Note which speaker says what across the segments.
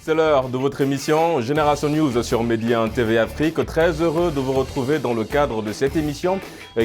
Speaker 1: C'est l'heure de votre émission Génération News sur Média TV Afrique. Très heureux de vous retrouver dans le cadre de cette émission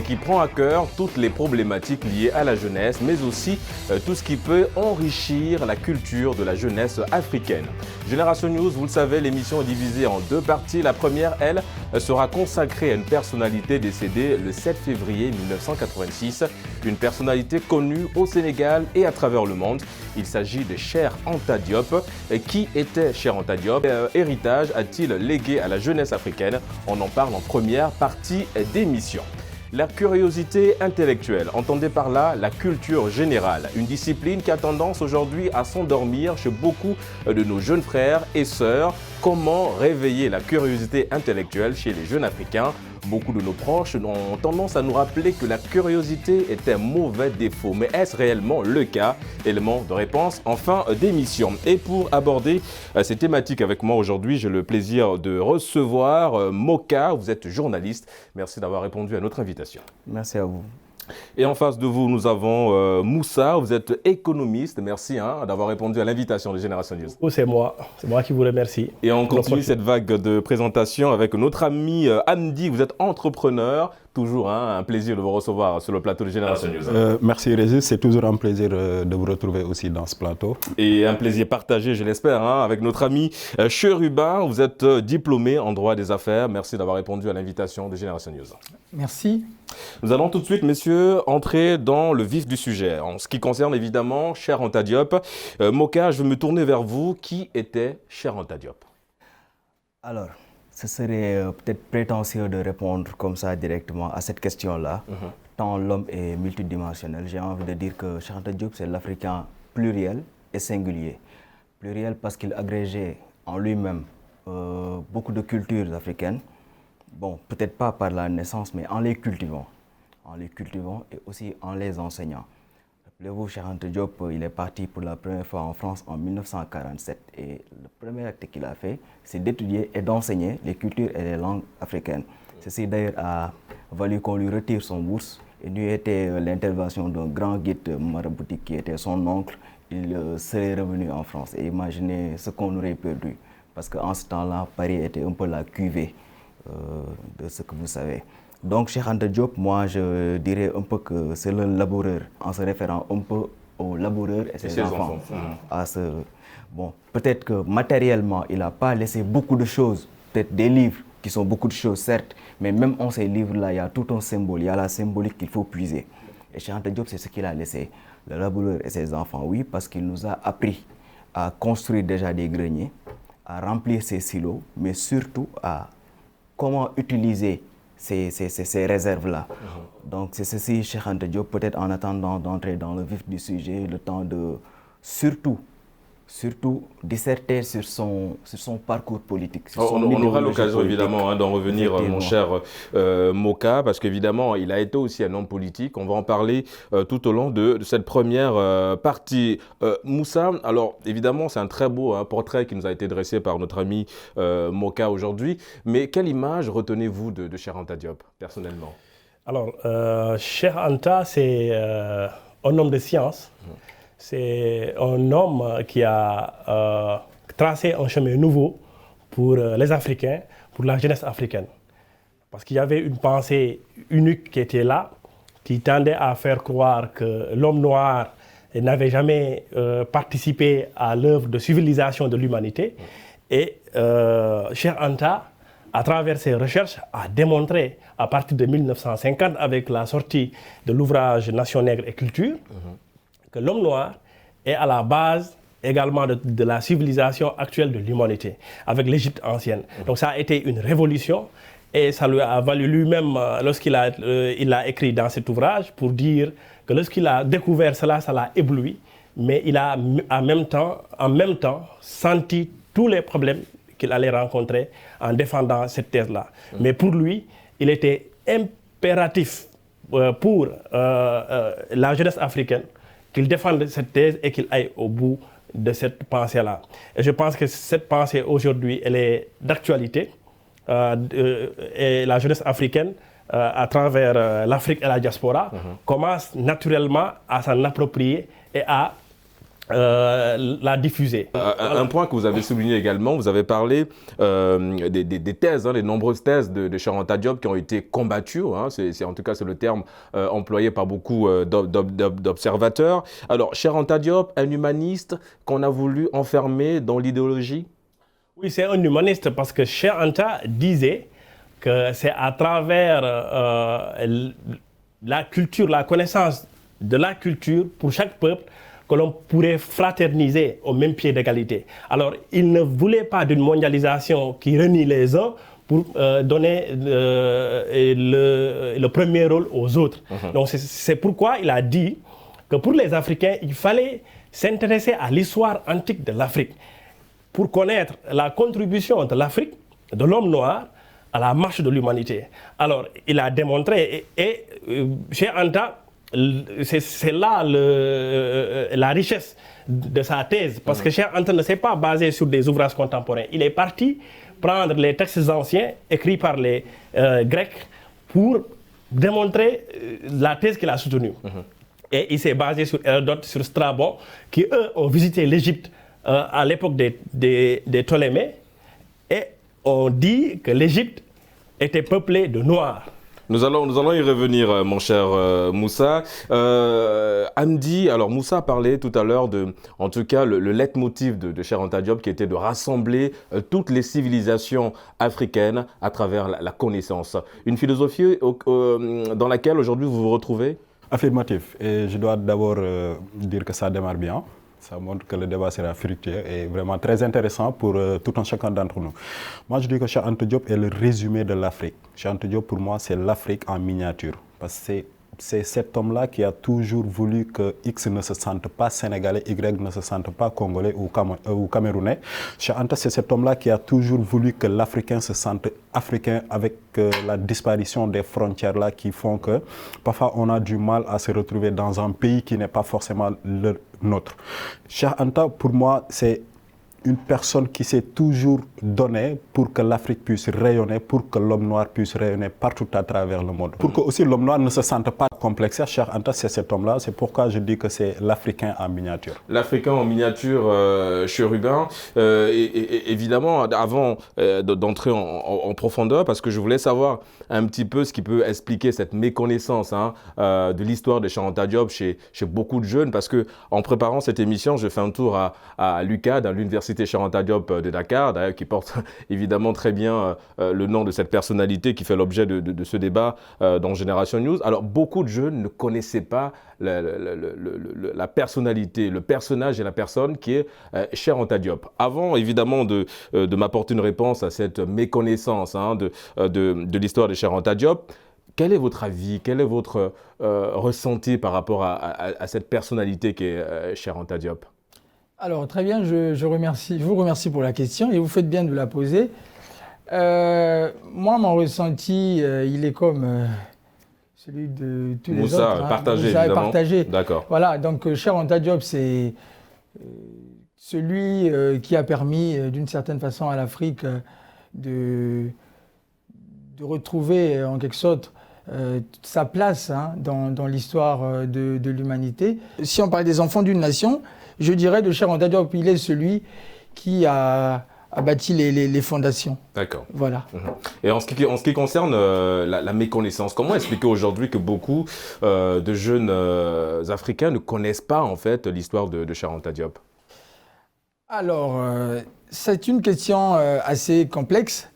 Speaker 1: qui prend à cœur toutes les problématiques liées à la jeunesse, mais aussi tout ce qui peut enrichir la culture de la jeunesse africaine. Génération News, vous le savez, l'émission est divisée en deux parties. La première, elle, sera consacrée à une personnalité décédée le 7 février 1986. Une personnalité connue au Sénégal et à travers le monde. Il s'agit de Cheikh Anta Diop. Qui était Cheikh Anta Diop? Héritage a-t-il légué à la jeunesse africaine? On en parle en première partie d'émission. La curiosité intellectuelle, entendez par là la culture générale, une discipline qui a tendance aujourd'hui à s'endormir chez beaucoup de nos jeunes frères et sœurs. Comment réveiller la curiosité intellectuelle chez les jeunes africains? Beaucoup de nos proches ont tendance à nous rappeler que la curiosité est un mauvais défaut. Mais est-ce réellement le cas? Élément de réponse en fin d'émission. Et pour aborder ces thématiques avec moi aujourd'hui, j'ai le plaisir de recevoir Moka. Vous êtes journaliste. Merci d'avoir répondu à notre invitation.
Speaker 2: Merci à vous.
Speaker 1: Et en face de vous, nous avons Moussa. Vous êtes économiste. Merci d'avoir répondu à l'invitation de Génération News.
Speaker 3: C'est moi qui vous remercie.
Speaker 1: Et on continue cette vague de présentation avec notre ami Amdi. Vous êtes entrepreneur. Toujours un plaisir de vous recevoir sur le plateau de Génération News.
Speaker 4: Merci Régis, c'est toujours un plaisir de vous retrouver aussi dans ce plateau.
Speaker 1: Et un plaisir partagé, je l'espère, avec notre ami Cherubin. Vous êtes diplômé en droit des affaires. Merci d'avoir répondu à l'invitation de Génération News.
Speaker 2: Merci.
Speaker 1: Nous allons tout de suite, messieurs, entrer dans le vif du sujet. En ce qui concerne évidemment Cheikh Anta Diop. Moka, je vais me tourner vers vous. Qui était Cheikh Anta Diop?
Speaker 2: Alors, ce serait peut-être prétentieux de répondre comme ça directement à cette question-là, tant l'homme est multidimensionnel. J'ai envie de dire que Cheikh Anta Diop, c'est l'Africain pluriel et singulier. Pluriel parce qu'il agrégeait en lui-même beaucoup de cultures africaines. Bon, peut-être pas par la naissance, mais en les cultivant. En les cultivant et aussi en les enseignant. Rappelez-vous, Cheikh Anta Diop, il est parti pour la première fois en France en 1947. Et le premier acte qu'il a fait, c'est d'étudier et d'enseigner les cultures et les langues africaines. Ceci d'ailleurs a valu qu'on lui retire son bourse. Et lui était l'intervention d'un grand guide maraboutique qui était son oncle. Il serait revenu en France. Et imaginez ce qu'on aurait perdu. Parce qu'en ce temps-là, Paris était un peu la cuvée de ce que vous savez. Donc, Cheikh Anta Diop, moi, je dirais un peu que c'est le laboureur, en se référant un peu aux laboureurs et ses enfants. Bon, peut-être que matériellement, il n'a pas laissé beaucoup de choses, peut-être des livres qui sont beaucoup de choses, certes, mais même en ces livres-là, il y a tout un symbole, il y a la symbolique qu'il faut puiser. Et Cheikh Anta Diop, c'est ce qu'il a laissé, le laboureur et ses enfants, oui, parce qu'il nous a appris à construire déjà des greniers, à remplir ses silos, mais surtout à comment utiliser ces réserves-là. Donc c'est ceci, Cheikh Anta Diop, peut-être en attendant d'entrer dans le vif du sujet, le temps de surtout disserter sur son parcours politique.
Speaker 1: On aura l'occasion évidemment d'en revenir, mon cher Moka, parce qu'évidemment, il a été aussi un homme politique. On va en parler tout au long de cette première partie. Moussa, alors évidemment, c'est un très beau portrait qui nous a été dressé par notre ami Moka aujourd'hui. Mais quelle image retenez-vous de Cheikh Anta Diop, personnellement?
Speaker 3: Alors, Cheikh Anta, c'est un homme de science. C'est un homme qui a tracé un chemin nouveau pour les Africains, pour la jeunesse africaine. Parce qu'il y avait une pensée unique qui était là, qui tendait à faire croire que l'homme noir n'avait jamais participé à l'œuvre de civilisation de l'humanité. Et Cheikh Anta, à travers ses recherches, a démontré, à partir de 1950, avec la sortie de l'ouvrage Nation nègre et culture, que l'homme noir est à la base également de la civilisation actuelle de l'humanité, avec l'Égypte ancienne. Donc ça a été une révolution et ça lui a valu lui-même, lorsqu'il a écrit dans cet ouvrage, pour dire que lorsqu'il a découvert cela, ça l'a ébloui, mais il a en même temps senti tous les problèmes qu'il allait rencontrer en défendant cette thèse-là. Mais pour lui, il était impératif pour la jeunesse africaine qu'il défende cette thèse et qu'il aille au bout de cette pensée-là. Et je pense que cette pensée aujourd'hui, elle est d'actualité. Et la jeunesse africaine, à travers l'Afrique et la diaspora, commence naturellement à s'en approprier et à la diffuser.
Speaker 1: Un point que vous avez souligné également, vous avez parlé des thèses, les nombreuses thèses de Cheikh Anta Diop qui ont été combattues. En tout cas, c'est le terme employé par beaucoup d'observateurs. Alors, Cheikh Anta Diop, un humaniste qu'on a voulu enfermer dans l'idéologie?
Speaker 3: Oui, c'est un humaniste parce que Cheikh Anta disait que c'est à travers la culture, la connaissance de la culture pour chaque peuple que l'on pourrait fraterniser au même pied d'égalité. Alors, il ne voulait pas d'une mondialisation qui renie les uns pour donner le premier rôle aux autres. Donc, c'est pourquoi il a dit que pour les Africains, il fallait s'intéresser à l'histoire antique de l'Afrique pour connaître la contribution de l'Afrique, de l'homme noir, à la marche de l'humanité. Alors, il a démontré, et chez Anta, c'est là la richesse de sa thèse, parce que Cheikh Anta ne s'est pas basé sur des ouvrages contemporains. Il est parti prendre les textes anciens écrits par les Grecs pour démontrer la thèse qu'il a soutenue. Et il s'est basé sur Hérodote, sur Strabon, qui eux ont visité l'Égypte à l'époque des Ptolémées, et on dit que l'Égypte était peuplée de Noirs.
Speaker 1: Nous allons y revenir, mon cher Moussa. Hamdi, alors Moussa parlait tout à l'heure de, en tout cas, le leitmotiv de Cheikh Anta Diop qui était de rassembler toutes les civilisations africaines à travers la connaissance. Une philosophie dans laquelle aujourd'hui vous vous retrouvez?
Speaker 4: Affirmatif. Et je dois d'abord dire que ça démarre bien. Ça montre que le débat sera fructueux et vraiment très intéressant pour tout un chacun d'entre nous. Moi, je dis que Cheikh Anta Diop est le résumé de l'Afrique. Cheikh Anta Diop, pour moi, c'est l'Afrique en miniature. Parce que c'est cet homme-là qui a toujours voulu que X ne se sente pas sénégalais, Y ne se sente pas congolais ou camerounais. Cheikh Anta, c'est cet homme-là qui a toujours voulu que l'Africain se sente africain avec la disparition des frontières-là qui font que parfois on a du mal à se retrouver dans un pays qui n'est pas forcément le nôtre. Cheikh Anta, pour moi, c'est une personne qui s'est toujours donnée pour que l'Afrique puisse rayonner, pour que l'homme noir puisse rayonner partout à travers le monde. Pour que aussi l'homme noir ne se sente pas complexé, Cheikh Anta, c'est cet homme-là. C'est pourquoi je dis que c'est l'Africain en miniature.
Speaker 1: L'Africain en miniature, Chérubin. Évidemment, avant d'entrer en profondeur, parce que je voulais savoir un petit peu ce qui peut expliquer cette méconnaissance de l'histoire de Cheikh Anta Diop chez beaucoup de jeunes, parce que en préparant cette émission, je fais un tour à l'UCAD, à l'université Cheikh Anta Diop de Dakar, d'ailleurs qui porte évidemment très bien le nom de cette personnalité qui fait l'objet de ce débat dans Génération News. Alors beaucoup de jeunes ne connaissaient pas la personnalité, le personnage et la personne qui est Cheikh Anta Diop. Avant évidemment de m'apporter une réponse à cette méconnaissance de l'histoire de Cheikh Anta Diop, quel est votre avis, quel est votre ressenti par rapport à cette personnalité qui est Cheikh Anta Diop?
Speaker 5: Alors, très bien, je vous remercie pour la question et vous faites bien de la poser. Moi, mon ressenti, il est comme celui de tous les
Speaker 1: Moussa,
Speaker 5: autres.
Speaker 1: partagé,
Speaker 5: Moussa
Speaker 1: évidemment.
Speaker 5: Partagé.
Speaker 1: D'accord.
Speaker 5: Voilà, donc Cheikh Anta Diop, c'est celui qui a permis, d'une certaine façon, à l'Afrique de retrouver, en quelque sorte, sa place dans l'histoire de l'humanité. Si on parle des enfants d'une nation, je dirais de Cheikh Anta Diop, il est celui qui a bâti les fondations.
Speaker 1: D'accord.
Speaker 5: Voilà.
Speaker 1: Et en ce qui concerne la méconnaissance, comment expliquer aujourd'hui que beaucoup de jeunes Africains ne connaissent pas en fait l'histoire de Cheikh Anta Diop?
Speaker 5: Alors, c'est une question assez complexe.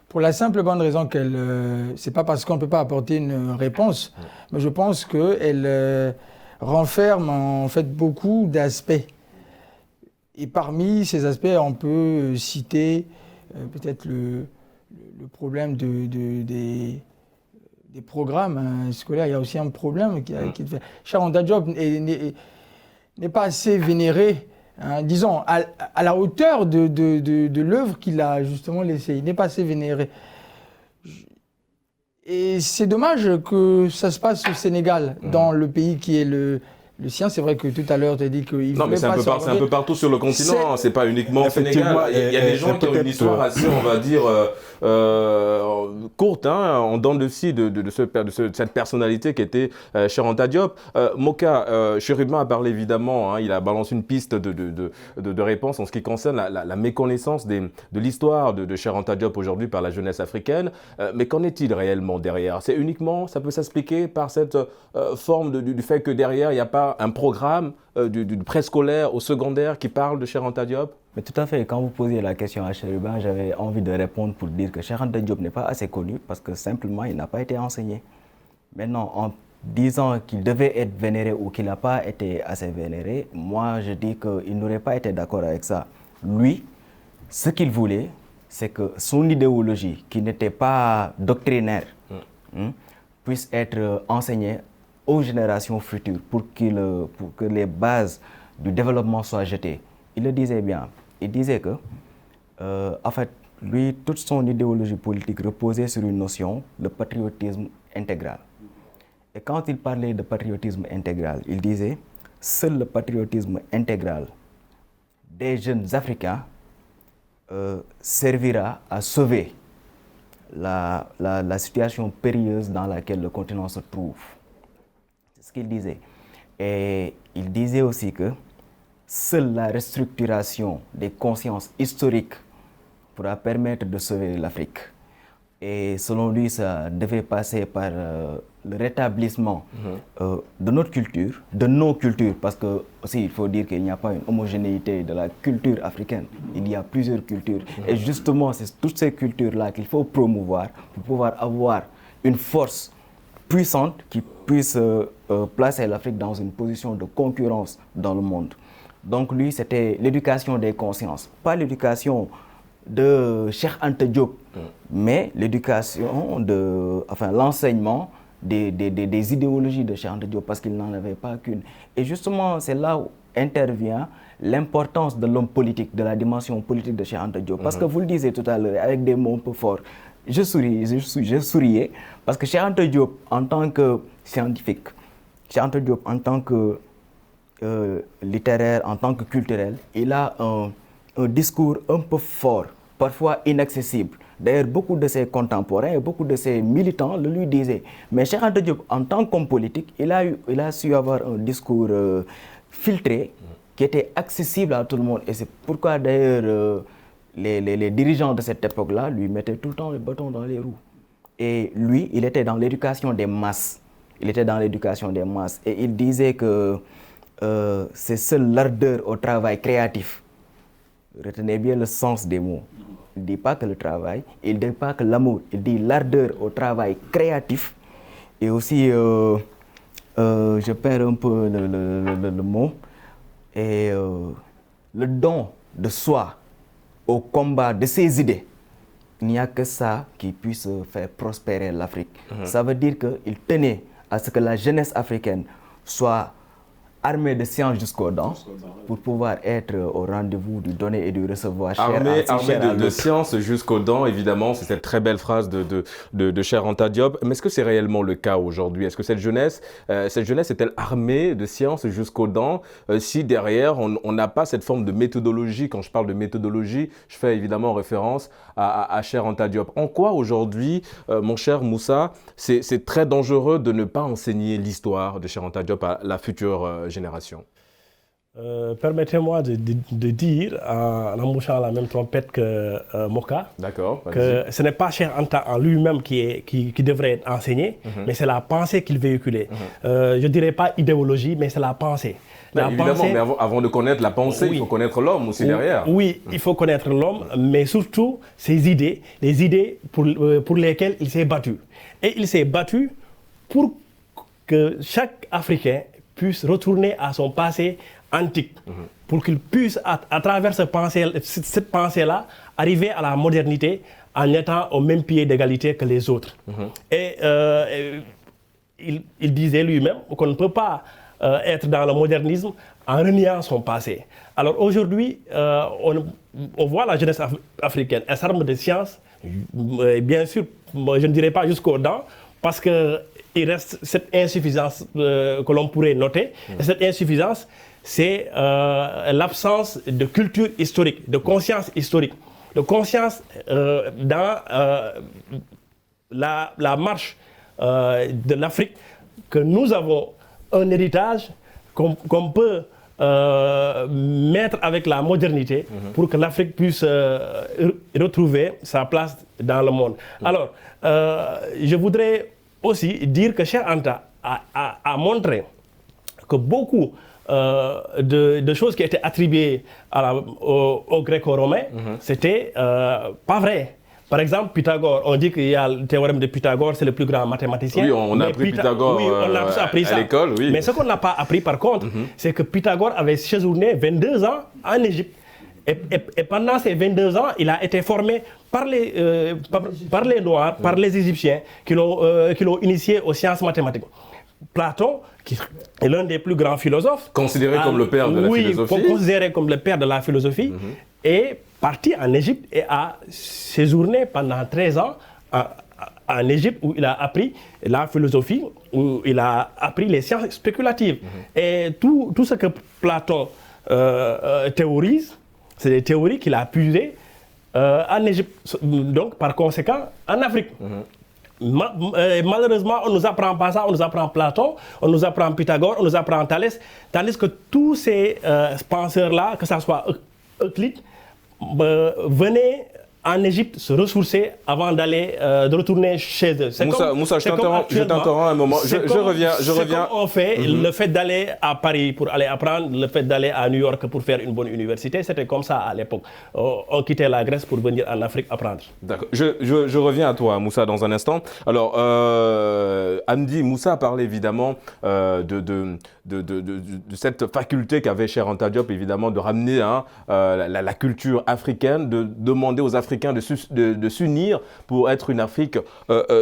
Speaker 5: Pour la simple bonne raison qu'elle, c'est pas parce qu'on ne peut pas apporter une réponse, mais je pense qu'elle renferme en fait beaucoup d'aspects. Et parmi ces aspects, on peut citer peut-être le problème des programmes scolaires. Il y a aussi un problème qui fait. Cheikh Anta Diop n'est pas assez vénéré. Disons, à la hauteur de l'œuvre qu'il a justement laissée. Il n'est pas assez vénéré. Et c'est dommage que ça se passe au Sénégal, dans le pays qui est Le sien, c'est vrai que tout à l'heure, tu as dit qu'il
Speaker 1: non, mais c'est un peu partout sur le continent, c'est pas uniquement au Sénégal. Il y a des gens qui ont une histoire assez, on va dire, courte, hein, en dents de scie de cette personnalité qui était Cheikh Anta Diop. Moka, Chérubin a parlé évidemment, hein, il a balancé une piste de réponse en ce qui concerne la méconnaissance de l'histoire de Cheikh Anta Diop aujourd'hui par la jeunesse africaine. Mais qu'en est-il réellement derrière? C'est uniquement, ça peut s'expliquer par cette forme du fait que derrière, il n'y a pas un programme du préscolaire au secondaire qui parle de Cheikh Anta Diop?
Speaker 2: Mais tout à fait, quand vous posiez la question à Chérubin, j'avais envie de répondre pour dire que Cheikh Anta Diop n'est pas assez connu parce que simplement il n'a pas été enseigné. Maintenant, en disant qu'il devait être vénéré ou qu'il n'a pas été assez vénéré, moi je dis qu'il n'aurait pas été d'accord avec ça. Lui, ce qu'il voulait, c'est que son idéologie, qui n'était pas doctrinaire, puisse être enseignée aux générations futures pour que les bases du développement soient jetées. Il le disait bien. Il disait que, en fait, lui, toute son idéologie politique reposait sur une notion, le patriotisme intégral. Et quand il parlait de patriotisme intégral, il disait, seul le patriotisme intégral des jeunes Africains servira à sauver la situation périlleuse dans laquelle le continent se trouve. C'est ce qu'il disait. Et il disait aussi que seule la restructuration des consciences historiques pourra permettre de sauver l'Afrique. Et selon lui, ça devait passer par le rétablissement de notre culture, de nos cultures, parce que aussi il faut dire qu'il n'y a pas une homogénéité de la culture africaine. Il y a plusieurs cultures. Et justement, c'est toutes ces cultures-là qu'il faut promouvoir pour pouvoir avoir une force puissante qui puisse placer l'Afrique dans une position de concurrence dans le monde. Donc lui, c'était l'éducation des consciences, pas l'éducation de Cheikh Anta Diop, mais l'éducation, l'enseignement des idéologies de Cheikh Anta Diop, parce qu'il n'en avait pas qu'une. Et justement, c'est là où intervient l'importance de l'homme politique, de la dimension politique de Cheikh Anta Diop. Parce que vous le disiez tout à l'heure, avec des mots un peu forts, je souriais, parce que Cheikh Anta Diop, en tant que scientifique, Cheikh Anta Diop, en tant que littéraire, en tant que culturel, il a un discours un peu fort, parfois inaccessible. D'ailleurs, beaucoup de ses contemporains et beaucoup de ses militants le lui disaient. Mais Cheikh Anta Diop, en tant qu'homme politique, il a su avoir un discours filtré qui était accessible à tout le monde. Et c'est pourquoi d'ailleurs les dirigeants de cette époque-là lui mettaient tout le temps le bâton dans les roues. Et lui, il était dans l'éducation des masses. Il était dans l'éducation des masses. Et il disait que c'est seule l'ardeur au travail créatif. Retenez bien le sens des mots. Il ne dit pas que le travail, il ne dit pas que l'amour, il dit l'ardeur au travail créatif. Et aussi, je perds un peu le mot, et le don de soi au combat de ses idées. Il n'y a que ça qui puisse faire prospérer l'Afrique. Ça veut dire qu'il tenait à ce que la jeunesse africaine soit armée de science jusqu'aux dents pour pouvoir être au rendez-vous du donner et du recevoir.
Speaker 1: Armée de science jusqu'aux dents, évidemment, c'est cette très belle phrase de Cheikh Anta Diop. Mais est-ce que c'est réellement le cas aujourd'hui? Est-ce que cette jeunesse est-elle armée de science jusqu'aux dents si derrière on n'a pas cette forme de méthodologie? Quand je parle de méthodologie, je fais évidemment référence à Cheikh Anta Diop. En quoi aujourd'hui, mon cher Moussa, c'est très dangereux de ne pas enseigner l'histoire de Cheikh Anta Diop à la future génération?
Speaker 3: Permettez-moi de dire, en embouchant la même trompette que Moka, que ce n'est pas Cheikh Anta en lui-même qui devrait être enseigné, mais c'est la pensée qu'il véhiculait. Je ne dirais pas idéologie, mais c'est la pensée.
Speaker 1: Évidemment, mais avant de connaître la pensée, il faut connaître l'homme aussi derrière.
Speaker 3: Oui, il faut connaître l'homme, mais surtout ses idées, les idées pour lesquelles il s'est battu. Et il s'est battu pour que chaque Africain puisse retourner à son passé antique, pour qu'il puisse, à travers cette pensée-là, arriver à la modernité en étant au même pied d'égalité que les autres. Et il disait lui-même qu'on ne peut pas être dans le modernisme en reniant son passé. Alors aujourd'hui, on voit la jeunesse africaine, elle s'arme de science, bien sûr, je ne dirais pas jusqu'aux dents, parce qu'il il reste cette insuffisance que l'on pourrait noter. Et cette insuffisance, c'est l'absence de culture historique, de conscience historique, de conscience dans la marche de l'Afrique, que nous avons un héritage qu'on peut mettre avec la modernité pour que l'Afrique puisse retrouver sa place dans le monde. Alors, je voudrais aussi dire que Cheikh Anta a montré que beaucoup de choses qui étaient attribuées aux Gréco-Romains, c'était pas vrai. Par exemple, Pythagore, on dit qu'il y a le théorème de Pythagore, c'est le plus grand mathématicien.
Speaker 1: Oui, on a appris Pythagore
Speaker 3: on a appris
Speaker 1: à l'école, oui.
Speaker 3: Mais ce qu'on n'a pas appris par contre, c'est que Pythagore avait séjourné 22 ans en Égypte. Et pendant ces 22 ans, il a été formé par les Noirs, par les Égyptiens, qui l'ont initié aux sciences mathématiques. Platon, qui est l'un des plus grands philosophes.
Speaker 1: Considéré comme le père de la philosophie.
Speaker 3: Oui, considéré comme le père de la philosophie. Et parti en Égypte et a séjourné pendant 13 ans en Égypte où il a appris la philosophie, où il a appris les sciences spéculatives. Et tout ce que Platon théorise, c'est des théories qu'il a puisées en Égypte, donc par conséquent en Afrique. Malheureusement, on ne nous apprend pas ça, on nous apprend Platon, on nous apprend Pythagore, on nous apprend Thalès, tandis que tous ces penseurs-là, que ce soit Euclide, venaient en Égypte se ressourcer avant de retourner chez eux.
Speaker 1: Moussa, je t'interromps un moment. Je reviens.
Speaker 3: Comme on fait, le fait d'aller à Paris pour aller apprendre, le fait d'aller à New York pour faire une bonne université, c'était comme ça à l'époque. On quittait la Grèce pour venir en Afrique apprendre.
Speaker 1: D'accord. Je reviens à toi, Moussa, dans un instant. Alors, Hamdi, Moussa a parlé évidemment de cette faculté qu'avait Cheikh Anta Diop, évidemment, de ramener la culture africaine, de demander aux Africains de s'unir pour être une Afrique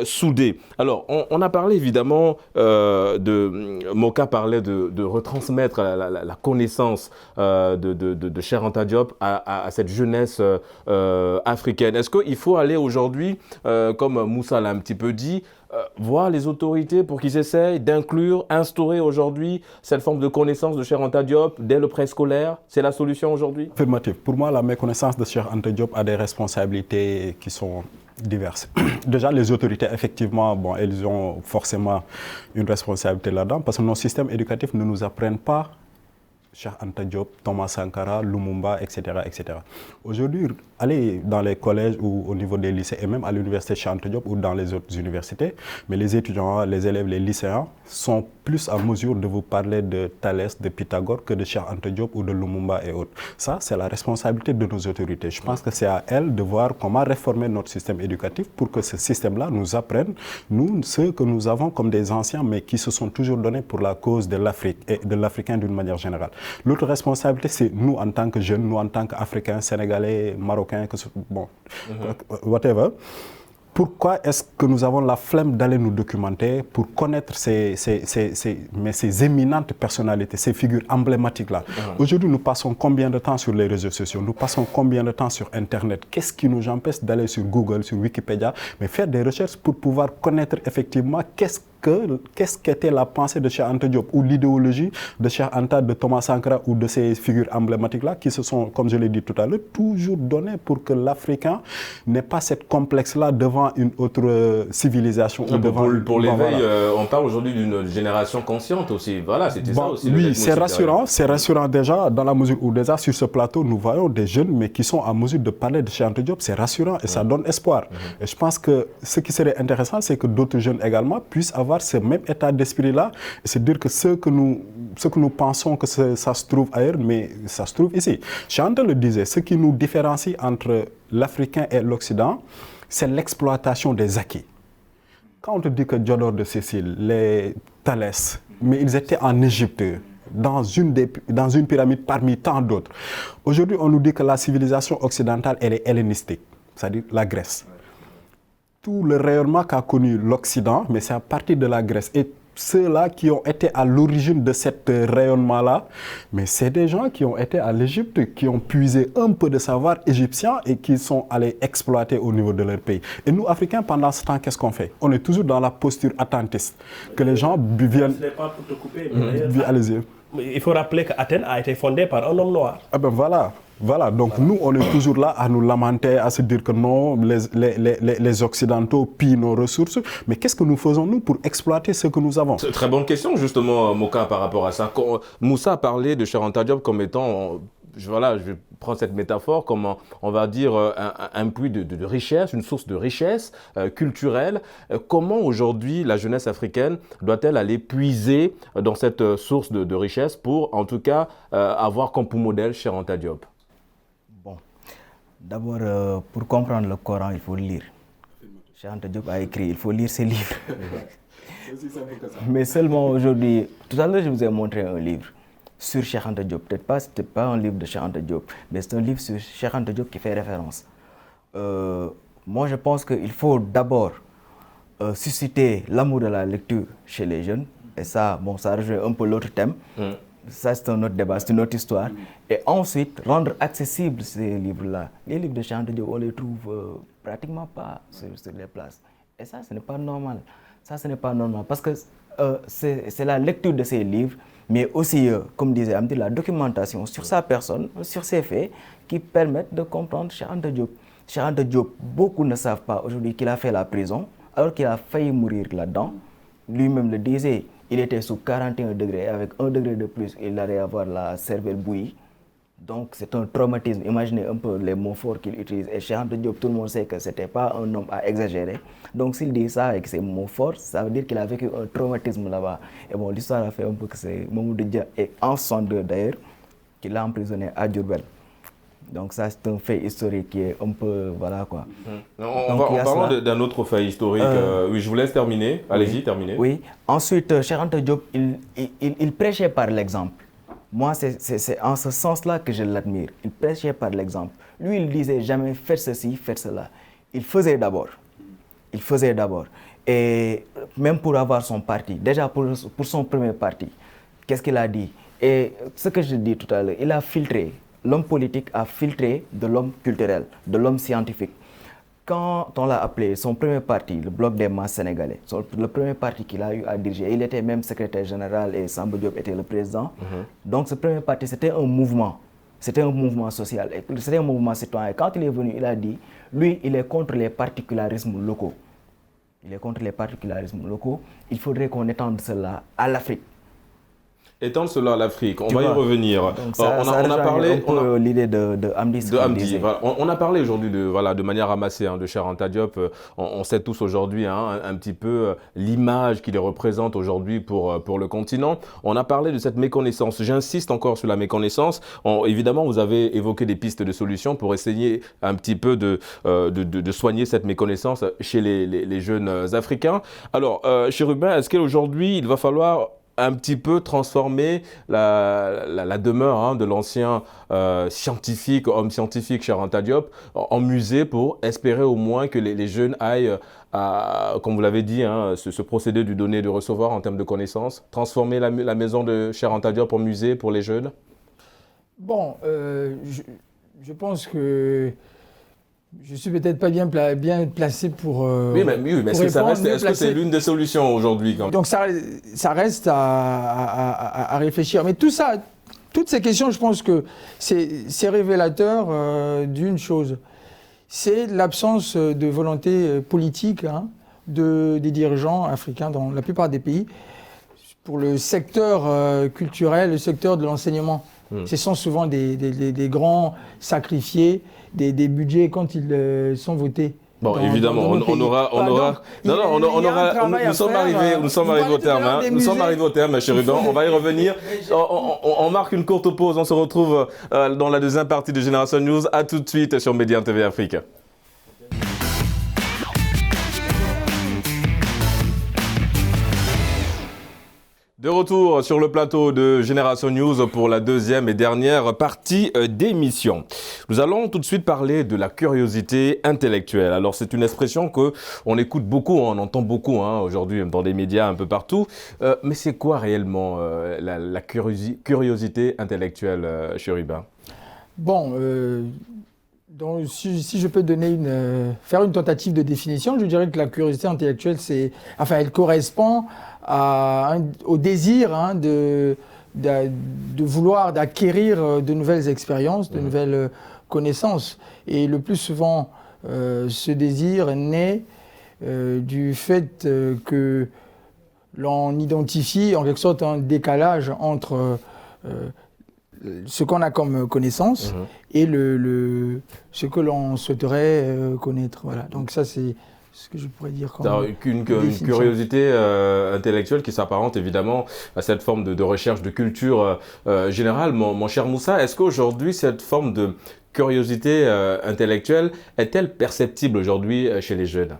Speaker 1: soudée. Alors, on a parlé évidemment Moka parlait de retransmettre la connaissance de Cheikh Anta Diop à cette jeunesse africaine. Est-ce qu'il faut aller aujourd'hui, comme Moussa l'a un petit peu dit, voir les autorités pour qu'ils essayent d'inclure, instaurer aujourd'hui cette forme de connaissance de Cheikh Anta Diop dès le préscolaire? C'est la solution aujourd'hui?
Speaker 4: Affirmatif. Pour moi, la méconnaissance de Cheikh Anta Diop a des responsabilités qui sont diverses. Déjà, les autorités, effectivement, elles ont forcément une responsabilité là-dedans parce que nos systèmes éducatifs ne nous apprennent pas Cheikh Anta Diop, Thomas Sankara, Lumumba, etc. etc. Aujourd'hui, aller dans les collèges ou au niveau des lycées et même à l'université Cheikh Anta Diop ou dans les autres universités, mais les étudiants, les élèves, les lycéens sont plus en mesure de vous parler de Thalès, de Pythagore que de Cheikh Anta Diop ou de Lumumba et autres. Ça, c'est la responsabilité de nos autorités. Je pense que c'est à elles de voir comment réformer notre système éducatif pour que ce système-là nous apprenne, nous, ceux que nous avons comme des anciens, mais qui se sont toujours donnés pour la cause de l'Afrique et de l'Africain d'une manière générale. L'autre responsabilité, c'est nous en tant que jeunes, nous en tant qu'Africains, Sénégalais, Marocains, whatever. Pourquoi est-ce que nous avons la flemme d'aller nous documenter pour connaître ces éminentes personnalités, ces figures emblématiques-là? Aujourd'hui, nous passons combien de temps sur les réseaux sociaux? Nous passons combien de temps sur Internet? Qu'est-ce qui nous empêche d'aller sur Google, sur Wikipédia, mais faire des recherches pour pouvoir connaître effectivement qu'est-ce qu'était la pensée de Cheikh Anta Diop ou l'idéologie de Cheikh Anta, de Thomas Sankara ou de ces figures emblématiques-là qui se sont, comme je l'ai dit tout à l'heure, toujours données pour que l'Africain n'ait pas cette complexe-là devant une autre civilisation.
Speaker 1: Pour l'éveil, on parle aujourd'hui d'une génération consciente aussi. Voilà, c'était ça aussi.
Speaker 4: Oui, c'est rassurant déjà dans la mesure où déjà sur ce plateau, nous voyons des jeunes mais qui sont en mesure de parler de Cheikh Anta Diop. C'est rassurant et ça donne espoir. Et je pense que ce qui serait intéressant, c'est que d'autres jeunes également puissent avoir ce même état d'esprit-là, c'est dire que ce que nous pensons que ça se trouve ailleurs, mais ça se trouve ici. Cheikh Anta le disait, ce qui nous différencie entre l'Africain et l'Occident, c'est l'exploitation des acquis. Quand on te dit que Diodore de Sicile, les Thalès, mais ils étaient en Égypte, dans une pyramide parmi tant d'autres. Aujourd'hui, on nous dit que la civilisation occidentale, elle est hellénistique, c'est-à-dire la Grèce. Tout le rayonnement qu'a connu l'Occident, mais c'est à partir de la Grèce. Et ceux-là qui ont été à l'origine de cet rayonnement-là, mais c'est des gens qui ont été à l'Égypte, qui ont puisé un peu de savoir égyptien et qui sont allés exploiter au niveau de leur pays. Et nous, Africains, pendant ce temps, qu'est-ce qu'on fait? On est toujours dans la posture attentiste, que les gens viennent...
Speaker 3: Ce n'est pas pour te couper, mais
Speaker 4: allez-y.
Speaker 3: il faut rappeler qu'Athènes a été fondée par un homme noir.
Speaker 4: Ah ben voilà. Donc nous, on est toujours là à nous lamenter, à se dire que non, les Occidentaux pillent nos ressources. Mais qu'est-ce que nous faisons, nous, pour exploiter ce que nous avons?
Speaker 1: C'est une très bonne question, justement, Moka, par rapport à ça. Moussa a parlé de Cheikh Anta Diop comme étant, je vais prendre cette métaphore, comme, on va dire, un puits de richesse, une source de richesse culturelle. Comment, aujourd'hui, la jeunesse africaine doit-elle aller puiser dans cette source de richesse pour, en tout cas, avoir comme pour modèle Cheikh Anta Diop?
Speaker 2: D'abord, pour comprendre le Coran, il faut le lire. Cheikh Anta Diop a écrit, il faut lire ses livres. Mais seulement aujourd'hui, tout à l'heure je vous ai montré un livre sur Cheikh Anta Diop. Peut-être pas, c'était pas un livre de Cheikh Anta Diop, mais c'est un livre sur Cheikh Anta Diop qui fait référence. Moi je pense qu'il faut d'abord susciter l'amour de la lecture chez les jeunes. Et ça, ça rejoint un peu l'autre thème. Ça, c'est un autre débat, c'est une autre histoire. Et ensuite, rendre accessibles ces livres-là. Les livres de Cheikh Anta Diop, on les trouve pratiquement pas sur les places. Et ça, ce n'est pas normal. Ça, ce n'est pas normal. Parce que c'est la lecture de ces livres, mais aussi, comme disait Amdi, la documentation sur sa personne, sur ses faits, qui permettent de comprendre Cheikh Anta Diop. Cheikh Anta Diop, beaucoup ne savent pas aujourd'hui qu'il a fait la prison, alors qu'il a failli mourir là-dedans. Lui-même le disait. Il était sous 41 degrés, avec 1 degré de plus, il allait avoir la cervelle bouillie. Donc c'est un traumatisme. Imaginez un peu les mots forts qu'il utilise. Et Cheikh Anta Diop, tout le monde sait que ce n'était pas un homme à exagérer. Donc s'il dit ça avec ces mots forts, ça veut dire qu'il a vécu un traumatisme là-bas. Et bon, l'histoire a fait un peu que c'est Mamoudou Dia, et en 62 d'ailleurs, qu'il l'a emprisonné à Diourbel. Donc ça, c'est un fait historique qui est un peu, voilà quoi.
Speaker 1: En parlant d'un autre fait historique, oui, je vous laisse terminer. Allez-y, terminez.
Speaker 2: Oui. Ensuite, Cheikh Anta Diop, il prêchait par l'exemple. Moi, c'est en ce sens-là que je l'admire. Il prêchait par l'exemple. Lui, il disait jamais faites ceci, faites cela. Il faisait d'abord. Il faisait d'abord. Et même pour avoir son parti, déjà pour son premier parti, qu'est-ce qu'il a dit? Et ce que je dis tout à l'heure, il a filtré. L'homme politique a filtré de l'homme culturel, de l'homme scientifique. Quand on l'a appelé son premier parti, le Bloc des masses sénégalais, le premier parti qu'il a eu à diriger, il était même secrétaire général et Samba Diop était le président. Donc ce premier parti, c'était un mouvement social, c'était un mouvement citoyen. Quand il est venu, il a dit, lui, il est contre les particularismes locaux. Il est contre les particularismes locaux. Il faudrait qu'on étende cela à l'Afrique.
Speaker 1: Étendre cela à l'Afrique, on va y revenir.
Speaker 2: Donc ça, on a parlé l'idée de Amdi.
Speaker 1: Voilà. On a parlé aujourd'hui de manière ramassée de Cheikh Anta Diop. On sait tous aujourd'hui un petit peu l'image qu'il représente aujourd'hui pour le continent. On a parlé de cette méconnaissance. J'insiste encore sur la méconnaissance. Évidemment, vous avez évoqué des pistes de solutions pour essayer un petit peu de soigner cette méconnaissance chez les jeunes Africains. Alors, Chérubin, est-ce qu'aujourd'hui, il va falloir un petit peu transformer la demeure de l'ancien homme scientifique Cheikh Anta Diop en musée pour espérer au moins que les jeunes aillent à, comme vous l'avez dit, ce procédé du donner et du recevoir en termes de connaissances, transformer la maison de Cheikh Anta Diop en musée pour les jeunes?
Speaker 5: Bon, je pense que je suis peut-être pas bien placé pour.
Speaker 1: Oui, mais est-ce que c'est l'une des solutions aujourd'hui
Speaker 5: Donc ça reste à réfléchir. Mais tout ça, toutes ces questions, je pense que c'est révélateur d'une chose. C'est l'absence de volonté politique des dirigeants africains dans la plupart des pays pour le secteur culturel, le secteur de l'enseignement. Ce sont souvent des grands sacrifiés, des budgets quand ils sont votés.
Speaker 1: Bon, évidemment, nous sommes arrivés au terme. Nous sommes arrivés au terme, Chérubin. On va y revenir. On marque une courte pause. On se retrouve dans la deuxième partie de Génération News. À tout de suite sur Média TV Afrique. De retour sur le plateau de Génération News pour la deuxième et dernière partie d'émission. Nous allons tout de suite parler de la curiosité intellectuelle. Alors c'est une expression que on écoute beaucoup, on entend beaucoup aujourd'hui dans les médias un peu partout. Mais c'est quoi réellement la curiosité intellectuelle, Chérubin?
Speaker 5: Bon, donc, si je peux faire une tentative de définition, je dirais que la curiosité intellectuelle, elle correspond au désir de vouloir d'acquérir de nouvelles expériences, de nouvelles connaissances. Et le plus souvent, ce désir naît du fait que l'on identifie en quelque sorte un décalage entre ce qu'on a comme connaissance et ce que l'on souhaiterait connaître. Voilà. Donc ça, c'est ce que je pourrais dire.
Speaker 1: Une curiosité intellectuelle qui s'apparente évidemment à cette forme de recherche de culture générale. Mon cher Moussa, est-ce qu'aujourd'hui, cette forme de curiosité intellectuelle est-elle perceptible aujourd'hui chez les jeunes?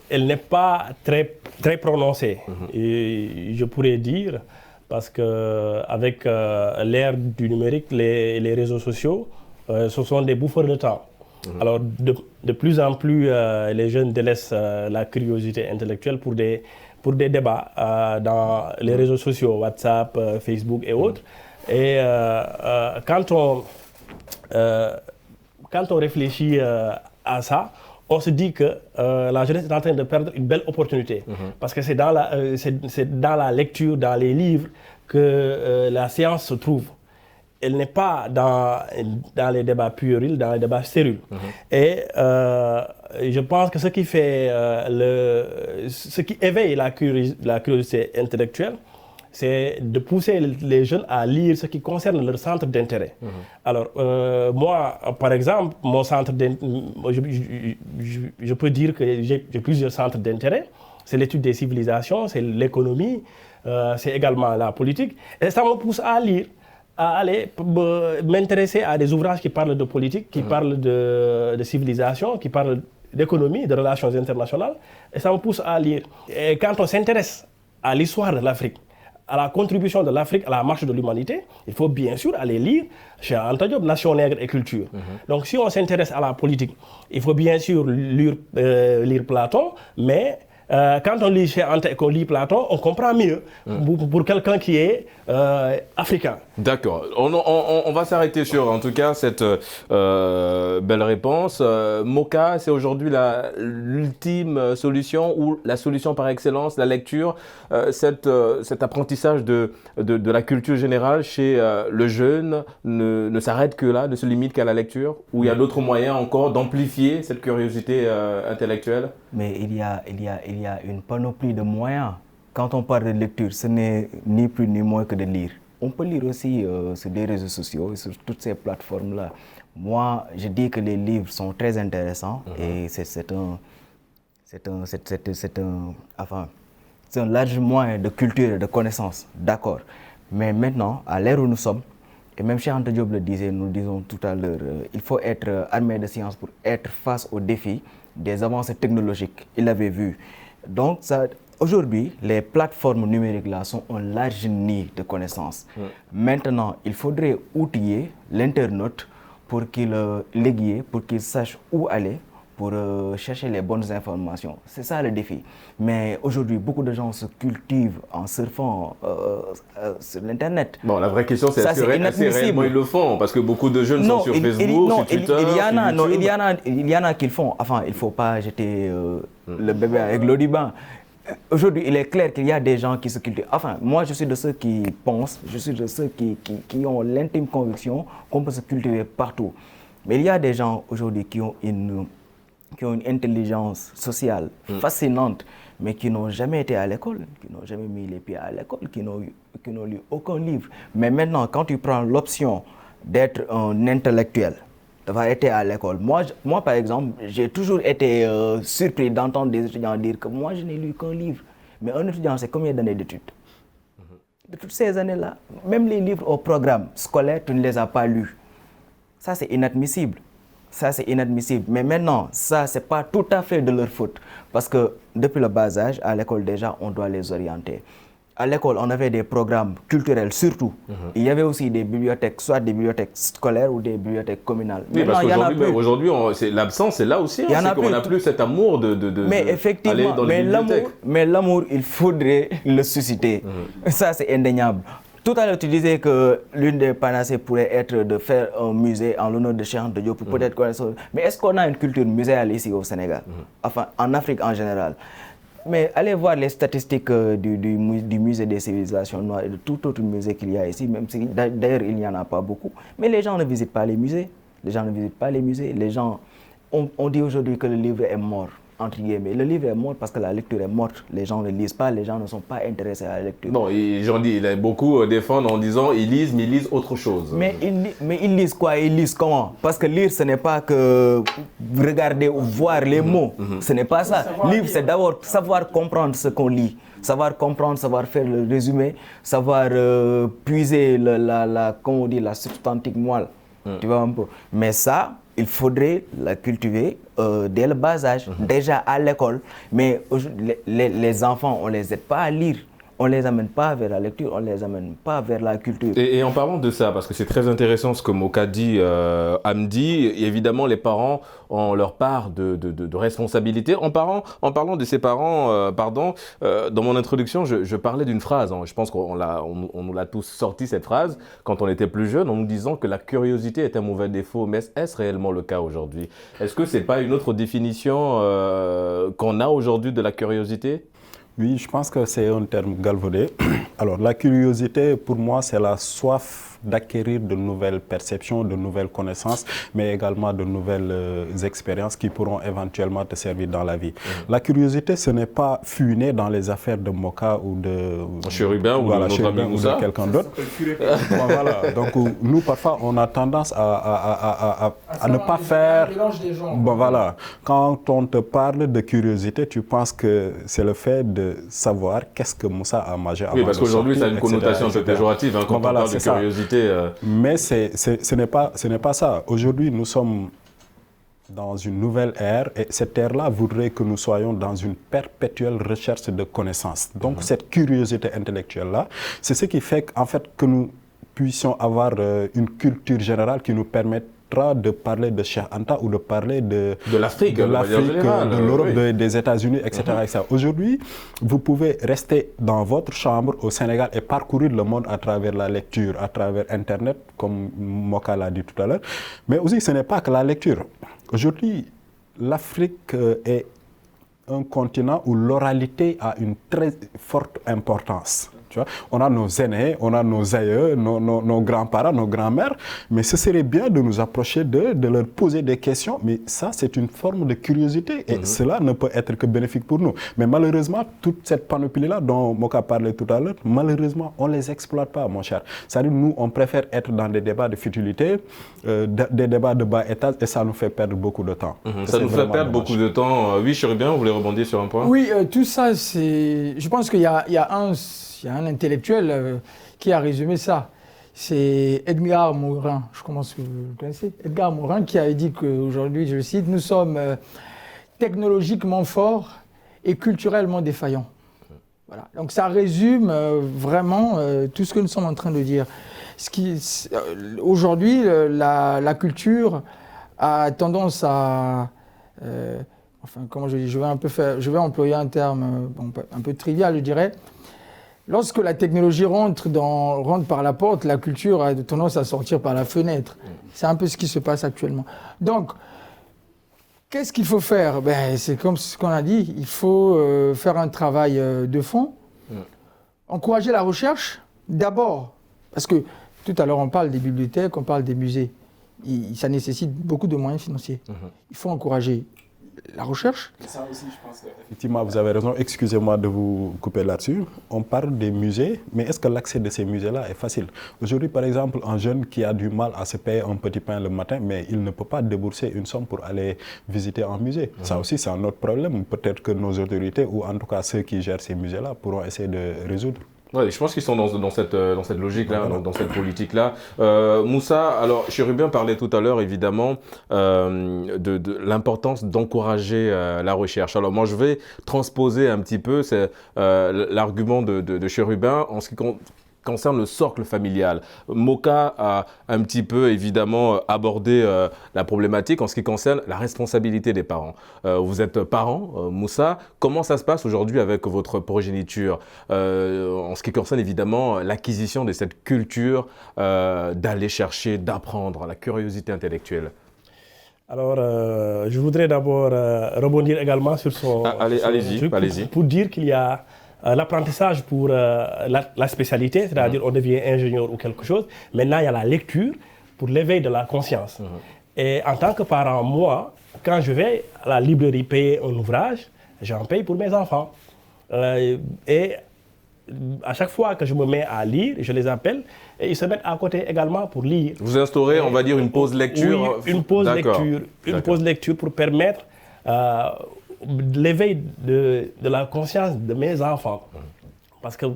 Speaker 3: Elle n'est pas très, très prononcée, et je pourrais dire, parce qu'avec l'ère du numérique, les réseaux sociaux, ce sont des bouffeurs de temps. Alors, de plus en plus, les jeunes délaissent la curiosité intellectuelle pour des débats dans les réseaux sociaux, WhatsApp, Facebook et autres. Et quand on réfléchit à ça, on se dit que la jeunesse est en train de perdre une belle opportunité. Parce que c'est dans la lecture, dans les livres, que la science se trouve. Elle n'est pas dans les débats puérils, dans les débats stériles. Et je pense que ce qui fait ce qui éveille la curiosité intellectuelle, c'est de pousser les jeunes à lire ce qui concerne leur centre d'intérêt. Alors, moi, par exemple, mon centre je peux dire que j'ai plusieurs centres d'intérêt. C'est l'étude des civilisations, c'est l'économie, c'est également la politique. Et ça me pousse à lire, à aller m'intéresser à des ouvrages qui parlent de politique, qui parlent de civilisation, qui parlent d'économie, de relations internationales. Et ça me pousse à lire. Et quand on s'intéresse à l'histoire de l'Afrique, à la contribution de l'Afrique à la marche de l'humanité, il faut bien sûr aller lire chez Anta Diop, Nation nègre et culture. Donc si on s'intéresse à la politique, il faut bien sûr lire Platon, mais quand on lit chez Anta et qu'on lit Platon, on comprend mieux pour quelqu'un qui est africain.
Speaker 1: D'accord. On va s'arrêter sur, en tout cas, cette belle réponse. Moka, c'est aujourd'hui l'ultime solution ou la solution par excellence, la lecture, cet apprentissage de la culture générale chez le jeune ne s'arrête que là, ne se limite qu'à la lecture, ou il y a d'autres moyens encore d'amplifier cette curiosité intellectuelle?
Speaker 2: Mais il y a une panoplie de moyens. Quand on parle de lecture, ce n'est ni plus ni moins que de lire. On peut lire aussi sur des réseaux sociaux, sur toutes ces plateformes-là. Moi, je dis que les livres sont très intéressants et c'est un large moyen de culture et de connaissance, d'accord. Mais maintenant, à l'ère où nous sommes, et même Cheikh Anta Diop le disait, nous le disons tout à l'heure, il faut être armé de science pour être face aux défis des avancées technologiques. Il l'avait vu. Donc, aujourd'hui, les plateformes numériques là sont un large nid de connaissances. Maintenant, il faudrait outiller l'internaute pour l'aiguiller, pour qu'il sache où aller, pour chercher les bonnes informations. C'est ça le défi. Mais aujourd'hui, beaucoup de gens se cultivent en surfant sur l'Internet.
Speaker 1: Bon, la vraie question, c'est est-ce que réellement ils le font? Parce que beaucoup de jeunes sont sur Facebook, sur Twitter,
Speaker 2: il y en a qui le font. Enfin, il ne faut pas jeter le bébé avec l'eau du bain. Aujourd'hui, il est clair qu'il y a des gens qui se cultivent. Enfin, moi, je suis de ceux qui pensent, je suis de ceux qui ont l'intime conviction qu'on peut se cultiver partout. Mais il y a des gens aujourd'hui qui ont une intelligence sociale fascinante, mais qui n'ont jamais été à l'école, qui n'ont jamais mis les pieds à l'école, qui n'ont lu aucun livre. Mais maintenant, quand tu prends l'option d'être un intellectuel, d'avoir été à l'école. Moi, par exemple, j'ai toujours été surpris d'entendre des étudiants dire que moi, je n'ai lu qu'un livre. Mais un étudiant, c'est combien d'années d'études? De toutes ces années-là, même les livres au programme scolaire, tu ne les as pas lus. Ça, c'est inadmissible. Ça, c'est inadmissible. Mais maintenant, ça, ce n'est pas tout à fait de leur faute. Parce que depuis le bas âge, à l'école déjà, on doit les orienter. À l'école, on avait des programmes culturels surtout. Il y avait aussi des bibliothèques, soit des bibliothèques scolaires ou des bibliothèques communales.
Speaker 1: Oui, parce qu'aujourd'hui, l'absence est là aussi. C'est qu'on n'a plus cet amour
Speaker 2: mais effectivement,
Speaker 1: aller dans les bibliothèques.
Speaker 2: Mais l'amour, il faudrait le susciter. Ça, c'est indéniable. Tout à l'heure, tu disais que l'une des panacées pourrait être de faire un musée en l'honneur de Cheikh Anta Diop pour peut-être quoi. Mais est-ce qu'on a une culture muséale ici au Sénégal? Enfin, en Afrique en général. Mais allez voir les statistiques du musée des civilisations noires et de tout autre musée qu'il y a ici, même si d'ailleurs il n'y en a pas beaucoup. Mais les gens ne visitent pas les musées. Les gens ne visitent pas les musées. Les gens, on dit aujourd'hui que le livre est mort, entre guillemets. Le livre est mort parce que la lecture est morte. Les gens ne lisent pas, les gens ne sont pas intéressés à la lecture.
Speaker 1: Non, beaucoup défendent en disant ils lisent, mais ils lisent autre chose.
Speaker 2: Mais ils lisent quoi? Ils lisent comment? Parce que lire, ce n'est pas que regarder ou voir les mots. Ce n'est pas ça. Lire, c'est d'abord savoir comprendre ce qu'on lit. Savoir comprendre, savoir faire le résumé, savoir puiser comment on dit, la substantique moelle. Tu vois un peu. Mais ça, il faudrait la cultiver dès le bas âge, déjà à l'école. Mais les enfants, on ne les aide pas à lire. On ne les amène pas vers la lecture, on ne les amène pas vers la culture.
Speaker 1: Et en parlant de ça, parce que c'est très intéressant ce que Moka dit, Hamdi, évidemment les parents ont leur part de responsabilité. En parlant de ses parents, dans mon introduction, je parlais d'une phrase. Je pense qu'on nous l'a tous sorti cette phrase quand on était plus jeune, en nous disant que la curiosité est un mauvais défaut. Mais est-ce réellement le cas aujourd'hui? Est-ce que ce n'est pas une autre définition qu'on a aujourd'hui de la curiosité?
Speaker 4: Oui, je pense que c'est un terme galvaudé. Alors, la curiosité, pour moi, c'est la soif d'acquérir de nouvelles perceptions, de nouvelles connaissances, mais également de nouvelles expériences qui pourront éventuellement te servir dans la vie. La curiosité, ce n'est pas fuiner dans les affaires de Moka ou de
Speaker 1: Chérubin ou
Speaker 4: de quelqu'un d'autre. Voilà. Donc, nous, parfois, on a tendance à ne pas faire... Bon, voilà. Quand on te parle de curiosité, tu penses que c'est le fait de savoir qu'est-ce que Moussa a mangé avant.
Speaker 1: Oui, parce qu'aujourd'hui, ça a une connotation un peu péjorative quand on parle de curiosité.
Speaker 4: Mais ce n'est pas ça. Aujourd'hui, nous sommes dans une nouvelle ère et cette ère-là voudrait que nous soyons dans une perpétuelle recherche de connaissances. Donc, cette curiosité intellectuelle-là, c'est ce qui fait en fait que nous puissions avoir une culture générale qui nous permette de parler de Cheikh Anta ou de parler de
Speaker 1: l'Afrique, de
Speaker 4: l'Europe, des États-Unis, etc. Aujourd'hui, vous pouvez rester dans votre chambre au Sénégal et parcourir le monde à travers la lecture, à travers Internet, comme Moka l'a dit tout à l'heure. Mais aussi, ce n'est pas que la lecture. Aujourd'hui, l'Afrique est un continent où l'oralité a une très forte importance. Tu vois, on a nos aînés, on a nos aïeux, nos grands-parents, nos grands-mères, mais ce serait bien de nous approcher d'eux, de leur poser des questions, mais ça c'est une forme de curiosité et cela ne peut être que bénéfique pour nous. Mais malheureusement, toute cette panoplie-là dont Moka parlait tout à l'heure, malheureusement, on ne les exploite pas, mon cher. C'est-à-dire nous, on préfère être dans des débats de futilité, des débats de bas étage et ça nous fait perdre beaucoup de temps.
Speaker 1: Ça nous fait perdre beaucoup de temps. Oui, Chérubin, vous voulez rebondir sur un point?
Speaker 5: Oui, tout ça, c'est... Je pense qu'il y a un intellectuel qui a résumé ça. C'est Edgar Morin, je commence, vous le connaissez, Edgar Morin qui a dit qu'aujourd'hui, je le cite, nous sommes technologiquement forts et culturellement défaillants. Voilà. Donc ça résume vraiment tout ce que nous sommes en train de dire. Aujourd'hui, la culture a tendance à... enfin, comment je dis, je vais employer un terme un peu trivial, je dirais. Lorsque la technologie rentre par la porte, la culture a tendance à sortir par la fenêtre. C'est un peu ce qui se passe actuellement. Donc, qu'est-ce qu'il faut faire? C'est comme ce qu'on a dit, il faut faire un travail de fond, encourager la recherche d'abord, parce que tout à l'heure on parle des bibliothèques, on parle des musées. Ça nécessite beaucoup de moyens financiers. Il faut encourager la recherche.
Speaker 4: Ça aussi, je pense qu'effectivement, vous avez raison. Excusez-moi de vous couper là-dessus. On parle des musées, mais est-ce que l'accès de ces musées-là est facile? Aujourd'hui, par exemple, un jeune qui a du mal à se payer un petit pain le matin, mais il ne peut pas débourser une somme pour aller visiter un musée. Ça aussi, c'est un autre problème. Peut-être que nos autorités, ou en tout cas ceux qui gèrent ces musées-là, pourront essayer de résoudre.
Speaker 1: Ouais, je pense qu'ils sont dans cette logique-là, dans cette politique-là. Moussa, alors Chérubin parlait tout à l'heure évidemment de l'importance d'encourager la recherche. Alors moi je vais transposer un petit peu l'argument de Chérubin en ce qui concerne le socle familial. Moka a un petit peu évidemment abordé la problématique en ce qui concerne la responsabilité des parents. Vous êtes parent, Moussa. Comment ça se passe aujourd'hui avec votre progéniture en ce qui concerne évidemment l'acquisition de cette culture d'aller chercher, d'apprendre, la curiosité intellectuelle?
Speaker 3: Alors, je voudrais d'abord rebondir également sur son
Speaker 1: allez-y.
Speaker 3: Pour dire qu'il y a l'apprentissage pour la spécialité, c'est-à-dire on devient ingénieur ou quelque chose. Maintenant, il y a la lecture pour l'éveil de la conscience. Et en tant que parent, moi, quand je vais à la librairie payer un ouvrage, j'en paye pour mes enfants. Et à chaque fois que je me mets à lire, je les appelle et ils se mettent à côté également pour lire.
Speaker 1: Vous instaurez, on va dire, une pause lecture?
Speaker 3: Oui, une pause lecture pour permettre l'éveil de la conscience de mes enfants. Parce que,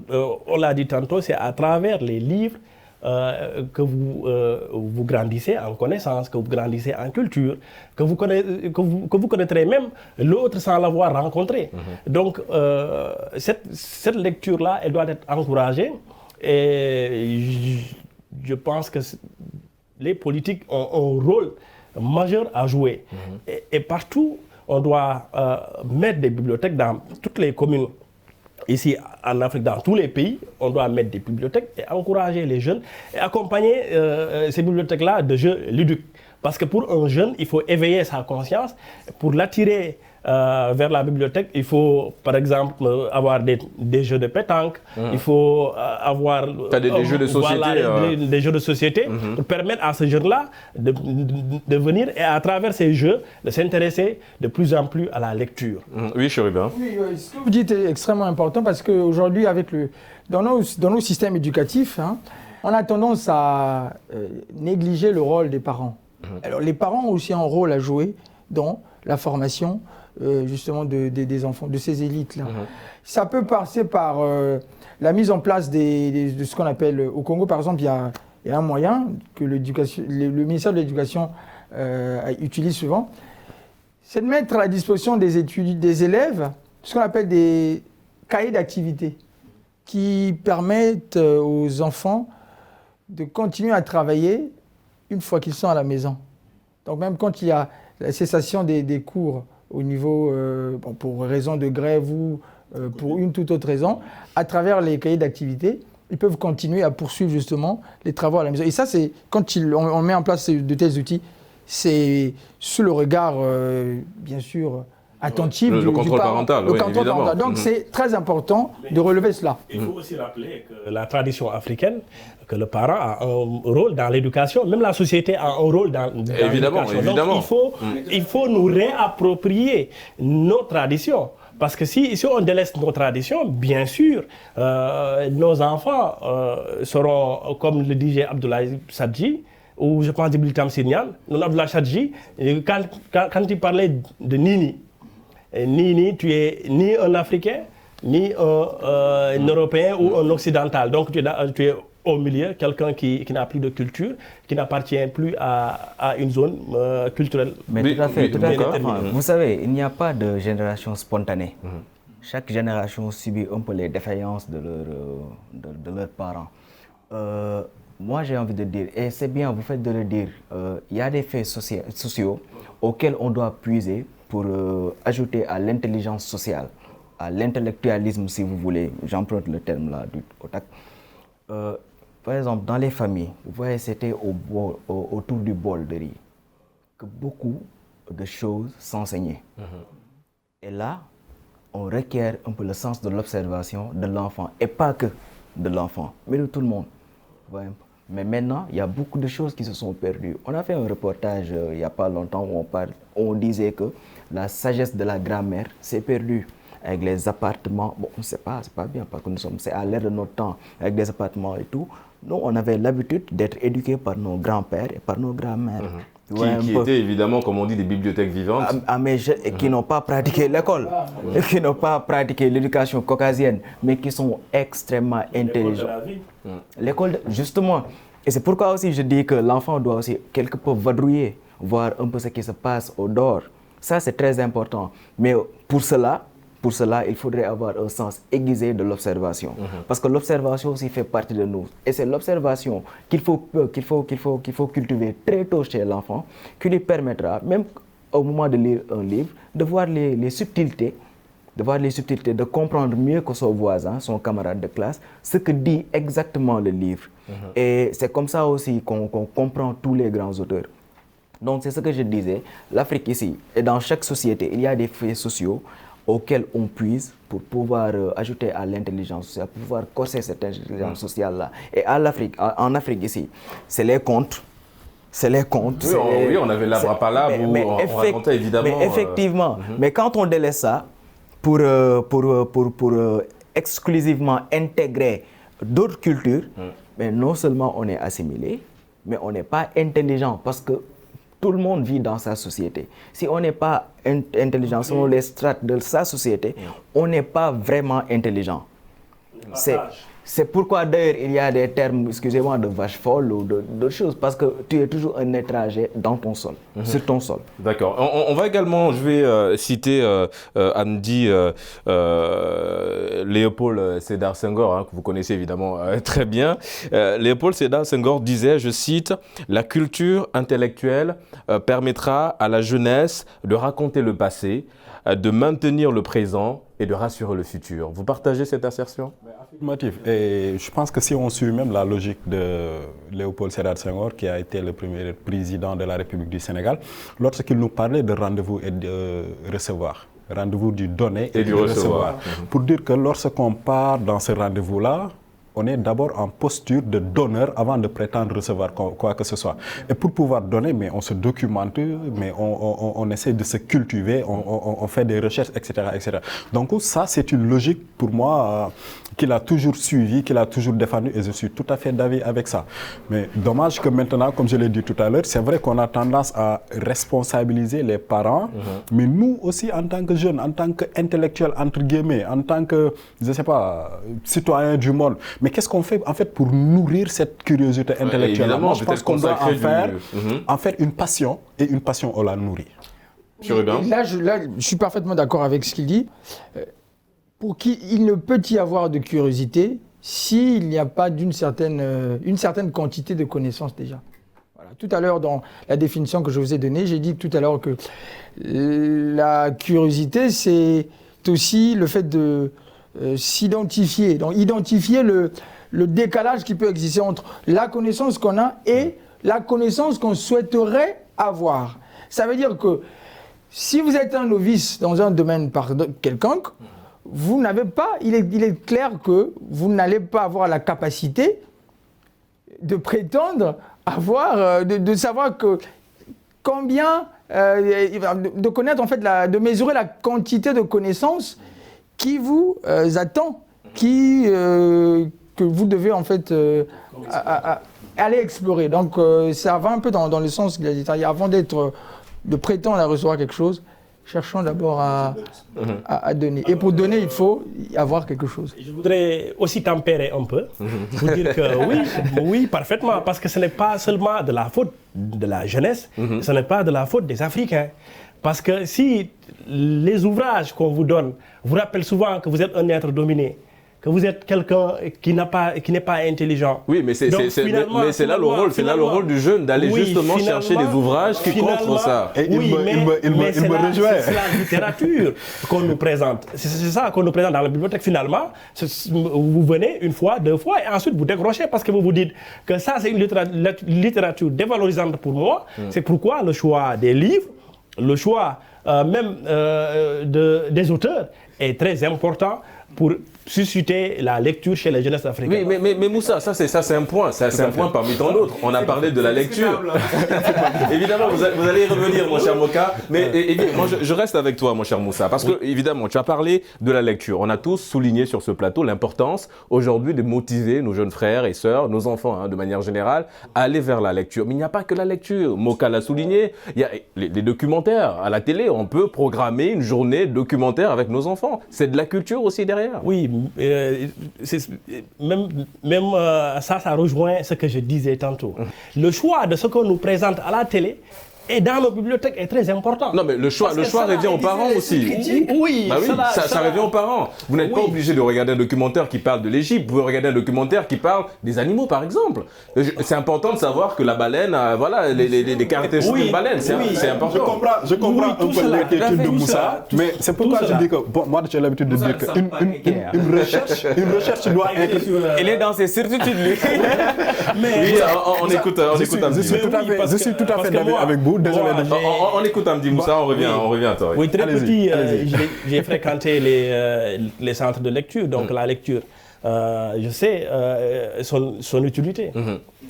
Speaker 3: on l'a dit tantôt, c'est à travers les livres que vous grandissez en connaissance, que vous grandissez en culture, que vous connaîtrez même l'autre sans l'avoir rencontré. Donc, cette lecture-là, elle doit être encouragée. Et je pense que les politiques ont un rôle majeur à jouer. Et partout, on doit mettre des bibliothèques dans toutes les communes. Ici, en Afrique, dans tous les pays, on doit mettre des bibliothèques et encourager les jeunes et accompagner ces bibliothèques-là de jeux ludiques. Parce que pour un jeune, il faut éveiller sa conscience. Pour l'attirer vers la bibliothèque, il faut, par exemple, avoir des jeux de pétanque. Il faut avoir
Speaker 1: des jeux de société,
Speaker 3: voilà, des jeux de société pour permettre à ce jeune-là de venir et à travers ces jeux, de s'intéresser de plus en plus à la lecture.
Speaker 1: Oui, Chérubin.
Speaker 5: Oui, ce que vous dites est extrêmement important parce qu'aujourd'hui, dans nos systèmes éducatifs, on a tendance à négliger le rôle des parents. Alors, les parents ont aussi un rôle à jouer dans la formation justement des enfants, de ces élites-là. Ça peut passer par la mise en place de ce qu'on appelle, au Congo par exemple, il y a un moyen que le ministère de l'Éducation utilise souvent, c'est de mettre à la disposition des élèves ce qu'on appelle des cahiers d'activité qui permettent aux enfants de continuer à travailler une fois qu'ils sont à la maison. Donc même quand il y a la cessation des cours au niveau, pour raison de grève ou pour une toute autre raison, à travers les cahiers d'activité, ils peuvent continuer à poursuivre justement les travaux à la maison. Et ça, c'est quand on met en place de tels outils, c'est sous le regard, bien sûr, attentif
Speaker 1: le contrôle parental.
Speaker 5: Le contrôle parental. Donc c'est très important de relever cela.
Speaker 3: Il faut aussi rappeler que la tradition africaine, que le parent a un rôle dans l'éducation, même la société a un rôle dans l'éducation.
Speaker 1: Évidemment.
Speaker 3: Donc il faut nous réapproprier nos traditions. Parce que si on délaisse nos traditions, bien sûr, nos enfants seront, comme le disait Abdoulaye Sadji, ou je pense Djibril Tamsir-Niane, Abdoulaye Sadji, quand il parlait de Nini, Nini, tu es ni un Africain, ni un Européen ou un Occidental. Donc tu es au milieu, quelqu'un qui n'a plus de culture, qui n'appartient plus à une zone culturelle.
Speaker 2: Mais tout à fait. Vous savez, il n'y a pas de génération spontanée. Chaque génération subit un peu les défaillances de leurs parents. Moi, j'ai envie de dire, et c'est bien, vous faites de le dire, il y a des faits sociaux auxquels on doit puiser pour ajouter à l'intelligence sociale, à l'intellectualisme, si vous voulez. J'emprunte le terme là du Otak. Par exemple, dans les familles, vous voyez, c'était autour du bol de riz que beaucoup de choses s'enseignaient. Et là, on requiert un peu le sens de l'observation de l'enfant, et pas que de l'enfant, mais de tout le monde. Mais maintenant, il y a beaucoup de choses qui se sont perdues. On a fait un reportage il n'y a pas longtemps où on disait que la sagesse de la grand-mère s'est perdue avec les appartements. Bon, c'est pas bien parce que c'est à l'ère de notre temps, avec des appartements et tout. Nous, on avait l'habitude d'être éduqués par nos grands-pères et par nos grands-mères.
Speaker 1: qui étaient évidemment, comme on dit, des bibliothèques vivantes.
Speaker 2: Qui n'ont pas pratiqué l'école, qui n'ont pas pratiqué l'éducation caucasienne, mais qui sont extrêmement intelligents. L'école, justement. Et c'est pourquoi aussi je dis que l'enfant doit aussi quelque peu vadrouiller, voir un peu ce qui se passe au dehors. Ça, c'est très important. Mais pour cela, il faudrait avoir un sens aiguisé de l'observation. Parce que l'observation aussi fait partie de nous. Et c'est l'observation qu'il faut cultiver très tôt chez l'enfant, qui lui permettra, même au moment de lire un livre, de voir les subtilités, de comprendre mieux que son voisin, son camarade de classe, ce que dit exactement le livre. Et c'est comme ça aussi qu'on comprend tous les grands auteurs. Donc c'est ce que je disais, l'Afrique ici, et dans chaque société, il y a des faits sociaux auxquels on puise pour pouvoir ajouter à l'intelligence sociale, pour pouvoir corser cette intelligence sociale-là. Et en Afrique ici, c'est les contes.
Speaker 1: Oui, on avait l'Abrapala où on racontait évidemment...
Speaker 2: Mais effectivement, mais quand on délaisse ça pour exclusivement intégrer d'autres cultures, mais non seulement on est assimilé, mais on n'est pas intelligent parce que tout le monde vit dans sa société. Si on n'est pas intelligent selon les strates de sa société, on n'est pas vraiment intelligent. C'est pourquoi d'ailleurs il y a des termes, excusez-moi, de vache folle ou de choses, parce que tu es toujours un étranger dans ton sol, sur ton sol.
Speaker 1: D'accord. On va également, je vais citer Amdi Léopold Sédar Senghor, que vous connaissez évidemment très bien. Léopold Sédar Senghor disait, je cite, « La culture intellectuelle permettra à la jeunesse de raconter le passé, de maintenir le présent et de rassurer le futur. » Vous partagez cette assertion?
Speaker 4: Affirmatif. Et je pense que si on suit même la logique de Léopold Sédar Senghor, qui a été le premier président de la République du Sénégal, lorsqu'il nous parlait de rendez-vous et de recevoir, rendez-vous du donner et du recevoir, pour dire que lorsqu'on part dans ce rendez-vous-là, on est d'abord en posture de donneur avant de prétendre recevoir quoi que ce soit. Et pour pouvoir donner, mais on se documente, mais on essaie de se cultiver, on fait des recherches, etc., etc. Donc ça, c'est une logique pour moi qu'il a toujours suivi, qu'il a toujours défendu, et je suis tout à fait d'avis avec ça. Mais dommage que maintenant, comme je l'ai dit tout à l'heure, c'est vrai qu'on a tendance à responsabiliser les parents, mais nous aussi, en tant que jeunes, en tant qu'intellectuels, entre guillemets, en tant que, je ne sais pas, citoyens du monde, mais qu'est-ce qu'on fait en fait pour nourrir cette curiosité intellectuelle?
Speaker 1: Moi,
Speaker 4: je pense qu'on doit en faire une passion, et une passion, on la nourrit.
Speaker 5: Là, je suis parfaitement d'accord avec ce qu'il dit. Pour qu'il ne peut y avoir de curiosité s'il n'y a pas une certaine quantité de connaissances déjà. Voilà. Tout à l'heure, dans la définition que je vous ai donnée, j'ai dit tout à l'heure que la curiosité, c'est aussi le fait de s'identifier. Donc, identifier le décalage qui peut exister entre la connaissance qu'on a et la connaissance qu'on souhaiterait avoir. Ça veut dire que si vous êtes un novice dans un domaine quelconque, vous n'avez pas, il est clair que vous n'allez pas avoir la capacité de prétendre avoir, de savoir que combien, de connaître en fait, de mesurer la quantité de connaissances qui vous attend, que vous devez en fait aller explorer. Donc ça va un peu dans le sens qu'il a dit, avant de prétendre à recevoir quelque chose, cherchons d'abord à donner. Et pour donner, il faut avoir quelque chose.
Speaker 3: Je voudrais aussi tempérer un peu pour dire que oui, parfaitement, parce que ce n'est pas seulement de la faute de la jeunesse, ce n'est pas de la faute des Africains. Parce que si les ouvrages qu'on vous donne vous rappellent souvent que vous êtes un être dominé, que vous êtes quelqu'un qui n'est pas intelligent.
Speaker 1: Oui, mais c'est là le rôle du jeune d'aller justement chercher des ouvrages qui contre ça.
Speaker 4: Et il me rejoint.
Speaker 3: C'est la littérature qu'on nous présente. C'est ça qu'on nous présente dans la bibliothèque finalement. Vous venez une fois, deux fois et ensuite vous décrochez parce que vous vous dites que ça c'est une littérature dévalorisante pour moi. C'est pourquoi le choix des livres, le choix même des auteurs est très important pour susciter la lecture chez les jeunesses africaines.
Speaker 1: Oui, mais Moussa, ça c'est un point, c'est un point parmi tant d'autres. On a parlé de la lecture. Évidemment, vous allez y revenir, mon cher Moka, mais moi je reste avec toi, mon cher Moussa, parce que évidemment, tu as parlé de la lecture. On a tous souligné sur ce plateau l'importance aujourd'hui de motiver nos jeunes frères et sœurs, nos enfants de manière générale, à aller vers la lecture. Mais il n'y a pas que la lecture. Moka l'a souligné, il y a les documentaires. À la télé, on peut programmer une journée documentaire avec nos enfants. C'est de la culture aussi derrière.
Speaker 3: Oui, ça rejoint ce que je disais tantôt. Le choix de ce qu'on nous présente à la télé et dans nos bibliothèques est très important.
Speaker 1: Non, mais le choix revient aux parents aussi.
Speaker 3: Oui,
Speaker 1: bah oui, ça revient aux parents. Vous n'êtes pas obligé de regarder un documentaire qui parle de l'Égypte. Vous pouvez regarder un documentaire qui parle des animaux, par exemple. C'est important de savoir que la baleine, voilà, les caractéristiques d'une baleine. C'est important.
Speaker 4: Je comprends un peu l'inquiétude de Moussa, mais c'est pourquoi je dis que, moi j'ai l'habitude de dire qu'une recherche doit être...
Speaker 2: Il est dans ses certitudes, lui.
Speaker 1: Mais on écoute un petit peu.
Speaker 4: Je suis tout à fait d'accord avec vous. Désolé.
Speaker 1: On écoute un petit Moussa, on revient à toi.
Speaker 3: Oui, très petit, j'ai fréquenté les centres de lecture, donc la lecture, je sais son utilité.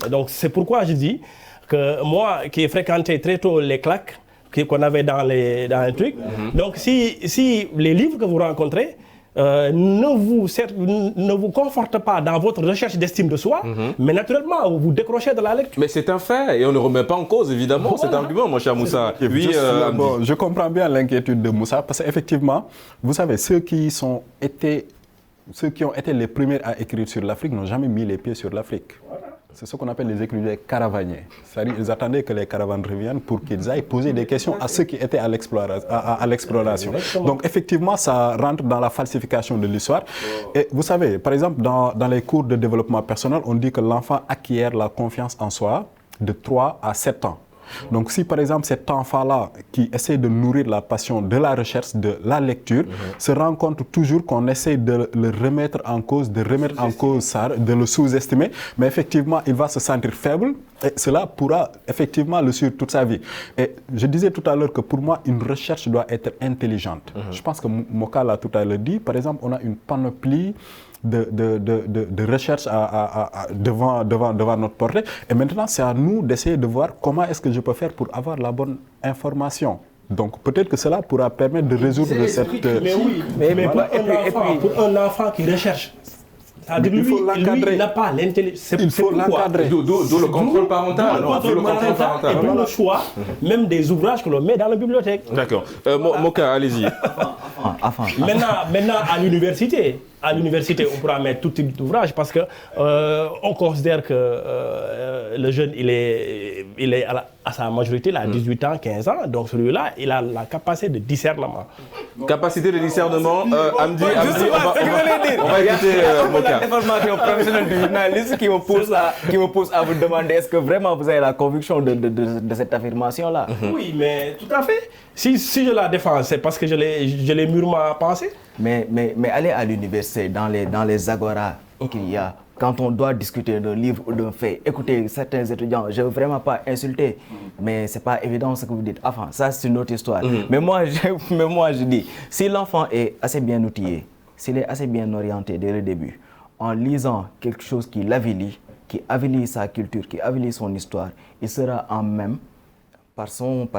Speaker 3: Donc c'est pourquoi je dis que moi qui ai fréquenté très tôt les claques qu'on avait dans les trucs, donc si les livres que vous rencontrez ne vous conforte pas dans votre recherche d'estime de soi, mais naturellement, vous décrochez de la lecture.
Speaker 1: Mais c'est un fait, et on ne remet pas en cause, évidemment, cet argument, mon cher Moussa. Oui,
Speaker 4: je comprends bien l'inquiétude de Moussa, parce qu'effectivement, vous savez, ceux qui ont été les premiers à écrire sur l'Afrique n'ont jamais mis les pieds sur l'Afrique. C'est ce qu'on appelle les écrivains caravaniers. C'est-à-dire qu'ils attendaient que les caravanes reviennent pour qu'ils aillent poser des questions à ceux qui étaient à l'exploration. Donc effectivement, ça rentre dans la falsification de l'histoire. Et vous savez, par exemple, dans les cours de développement personnel, on dit que l'enfant acquiert la confiance en soi de 3 à 7 ans. Donc si par exemple cet enfant-là qui essaie de nourrir la passion de la recherche, de la lecture, se rend compte toujours qu'on essaie de le remettre en cause, ça, de le sous-estimer, mais effectivement il va se sentir faible et cela pourra effectivement le suivre toute sa vie. Et je disais tout à l'heure que pour moi une recherche doit être intelligente. Je pense que Moka l'a tout à l'heure dit, par exemple on a une panoplie de recherche devant notre portée. Et maintenant, c'est à nous d'essayer de voir comment est-ce que je peux faire pour avoir la bonne information. Donc peut-être que cela pourra permettre de résoudre cette...
Speaker 3: Mais oui, mais pour un enfant qui recherche, il faut l'encadrer. Il n'a pas l'intelligence.
Speaker 1: Il faut l'encadrer. D'où le contrôle parental.
Speaker 3: Et puis le choix, même des ouvrages que l'on met dans la bibliothèque.
Speaker 1: D'accord. Moka, allez-y.
Speaker 3: Maintenant, à l'université, on pourra mettre tout type d'ouvrages parce que on considère que le jeune, il est à sa majorité, il a 18 ans, 15 ans, donc celui-là, il a la capacité de discernement.
Speaker 1: Capacité de discernement, Amdi, on va écouter Moka.
Speaker 2: L'information professionnelle du journaliste qui me pousse à vous demander est-ce que vraiment vous avez la conviction de cette affirmation-là?
Speaker 3: Oui, mais tout à fait. Si je la défends, c'est parce que je l'ai mûrement pensé.
Speaker 2: Mais aller à l'université, dans les agoras qu'il y a, quand on doit discuter d'un livre ou d'un fait, écoutez, certains étudiants, je ne veux vraiment pas insulter, mais ce n'est pas évident ce que vous dites. Enfin, ça c'est une autre histoire. Mais moi, je dis, si l'enfant est assez bien outillé, s'il est assez bien orienté dès le début, en lisant quelque chose qui l'avilit, qui avilit sa culture, qui avilit son histoire, il sera en même, par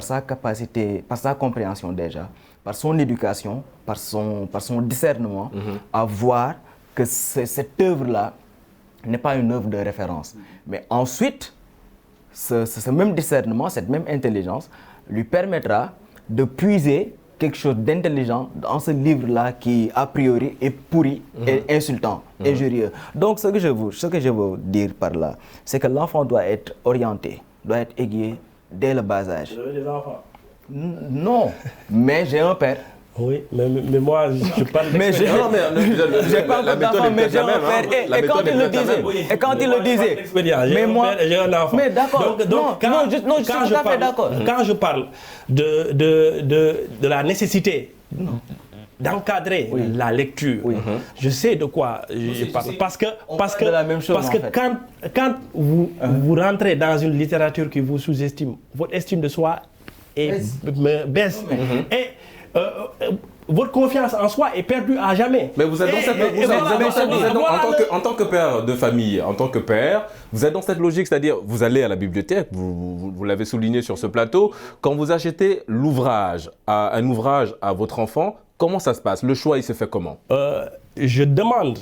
Speaker 2: sa capacité, par sa compréhension déjà, par son éducation, par son discernement, à voir que cette œuvre-là n'est pas une œuvre de référence. Mais ensuite, ce même discernement, cette même intelligence, lui permettra de puiser quelque chose d'intelligent dans ce livre-là qui, a priori, est pourri et insultant, injurieux. Donc, ce que je veux dire par là, c'est que l'enfant doit être orienté, doit être aiguillé dès le bas âge.
Speaker 3: Vous avez des enfants?
Speaker 2: Non, mais j'ai un père.
Speaker 3: Oui, mais moi, je parle
Speaker 2: d'expérience. J'ai pas encore d'enfant, mais j'ai un père. Et quand il le disait,
Speaker 3: mais moi, j'ai un enfant.
Speaker 2: Mais d'accord, je suis tout à fait d'accord.
Speaker 3: Quand je parle de la nécessité d'encadrer la lecture, je sais de quoi je parle. Parce que quand vous rentrez dans une littérature qui vous sous-estime, votre estime de soi baisse. Et votre confiance en soi est perdue à jamais.
Speaker 1: Mais vous êtes dans en tant que père de famille, en tant que père, vous êtes dans cette logique, c'est-à-dire vous allez à la bibliothèque, vous l'avez souligné sur ce plateau, quand vous achetez un ouvrage à votre enfant, comment ça se passe? Le choix, il se fait comment?
Speaker 3: Je demande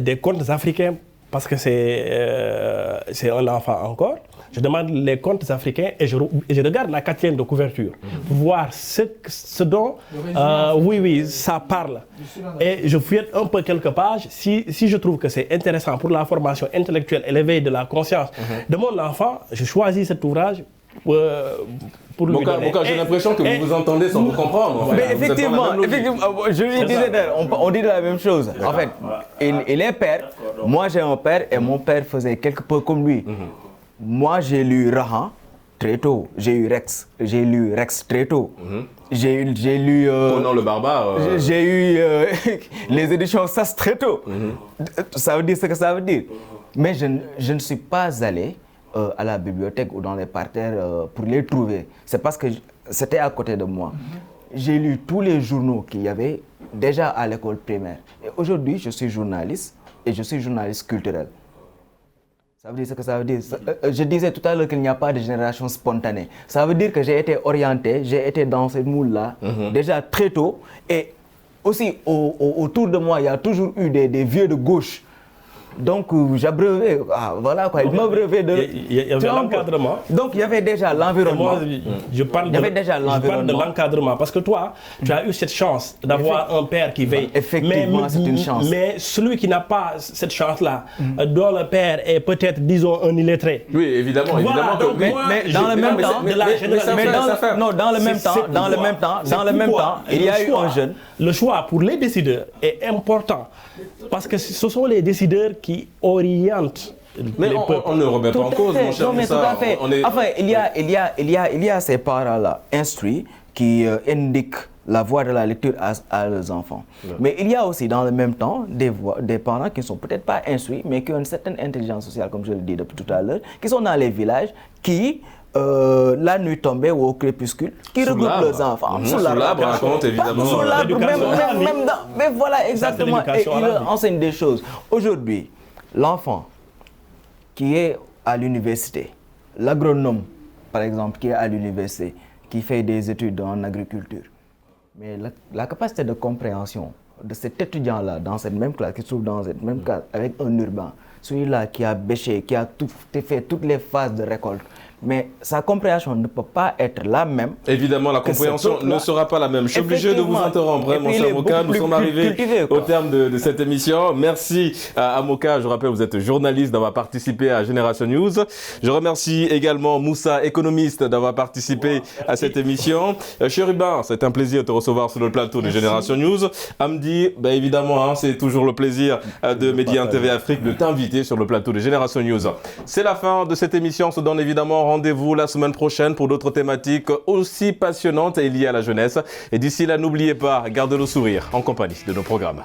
Speaker 3: des contes africains parce que c'est un enfant encore. Je demande les contes africains et je regarde la 4e de couverture pour voir ce dont ça parle. Et je fouille un peu quelques pages. Si je trouve que c'est intéressant pour la formation intellectuelle et l'éveil de la conscience de mon enfant, je choisis cet ouvrage pour lui donner.
Speaker 1: Moka, j'ai l'impression que vous entendez sans vous comprendre. En fait.
Speaker 2: Mais effectivement, je lui disais, on dit la même chose. En fait, il est père, moi j'ai un père et mon père faisait quelque peu comme lui. Moi, j'ai lu Rahan très tôt. J'ai lu Rex très tôt. J'ai lu...
Speaker 1: Conan le barbare.
Speaker 2: J'ai eu les éditions Sas très tôt. Ça veut dire ce que ça veut dire. Mais je ne suis pas allé à la bibliothèque ou dans les parterres pour les trouver. C'est parce que c'était à côté de moi. J'ai lu tous les journaux qu'il y avait déjà à l'école primaire. Et aujourd'hui, je suis journaliste et je suis journaliste culturel. Ça veut dire ce que ça veut dire. Je disais tout à l'heure qu'il n'y a pas de génération spontanée. Ça veut dire que j'ai été orienté, j'ai été dans ce moule-là déjà très tôt. Et aussi, autour de moi, il y a toujours eu des vieux de gauche. Donc, j'abreuvais, voilà quoi, ils m'abrevaient de...
Speaker 3: Il y avait l'encadrement.
Speaker 2: Donc, il y avait déjà l'environnement.
Speaker 3: Je parle de l'encadrement parce que toi, tu as eu cette chance d'avoir un père qui veille.
Speaker 2: Effectivement, c'est une chance.
Speaker 3: Mais celui qui n'a pas cette chance-là, dont le père est peut-être, disons, un illettré.
Speaker 1: Oui, évidemment.
Speaker 3: Voilà, donc
Speaker 2: mais dans le même temps, il y a eu un jeune.
Speaker 3: Le choix pour les décideurs est important parce que ce sont les décideurs qui orientent
Speaker 1: mais
Speaker 3: les peuples.
Speaker 1: On ne remet pas en cause, mon cher.
Speaker 2: Non, mais tout à fait. Enfin, il y a ces parents-là instruits qui indiquent la voie de la lecture à leurs enfants. Ouais. Mais il y a aussi dans le même temps des parents qui ne sont peut-être pas instruits, mais qui ont une certaine intelligence sociale, comme je le dis depuis tout à l'heure, qui sont dans les villages, qui, la nuit tombée ou au crépuscule, qui regroupent leurs enfants.
Speaker 1: Sous l'arbre, raconte évidemment.
Speaker 2: Sous l'arbre, même dans... Mais voilà, exactement. Et ils leur enseignent des choses. Aujourd'hui, l'enfant qui est à l'université, l'agronome, par exemple, qui est à l'université, qui fait des études en agriculture, mais la capacité de compréhension de cet étudiant-là, dans cette même classe, qui se trouve dans cette même classe, avec un urbain, celui-là qui a bêché, qui a fait toutes les phases de récolte, mais sa compréhension ne peut pas être la même.
Speaker 1: Évidemment, la compréhension ne sera pas la même. Je suis obligé de vous interrompre, mon cher Moka. Nous sommes arrivés au terme de cette émission. Merci à Moka. Je rappelle, vous êtes journaliste, d'avoir participé à Génération News. Je remercie également Moussa, économiste, d'avoir participé à cette émission. Chérubin, c'est un plaisir de te recevoir sur le plateau de Génération News. Amdi, évidemment, c'est toujours le plaisir de Média TV Afrique de t'inviter sur le plateau de Génération News. C'est la fin de cette émission. On se donne évidemment rendez-vous la semaine prochaine pour d'autres thématiques aussi passionnantes et liées à la jeunesse. Et d'ici là, n'oubliez pas, gardez le sourire en compagnie de nos programmes.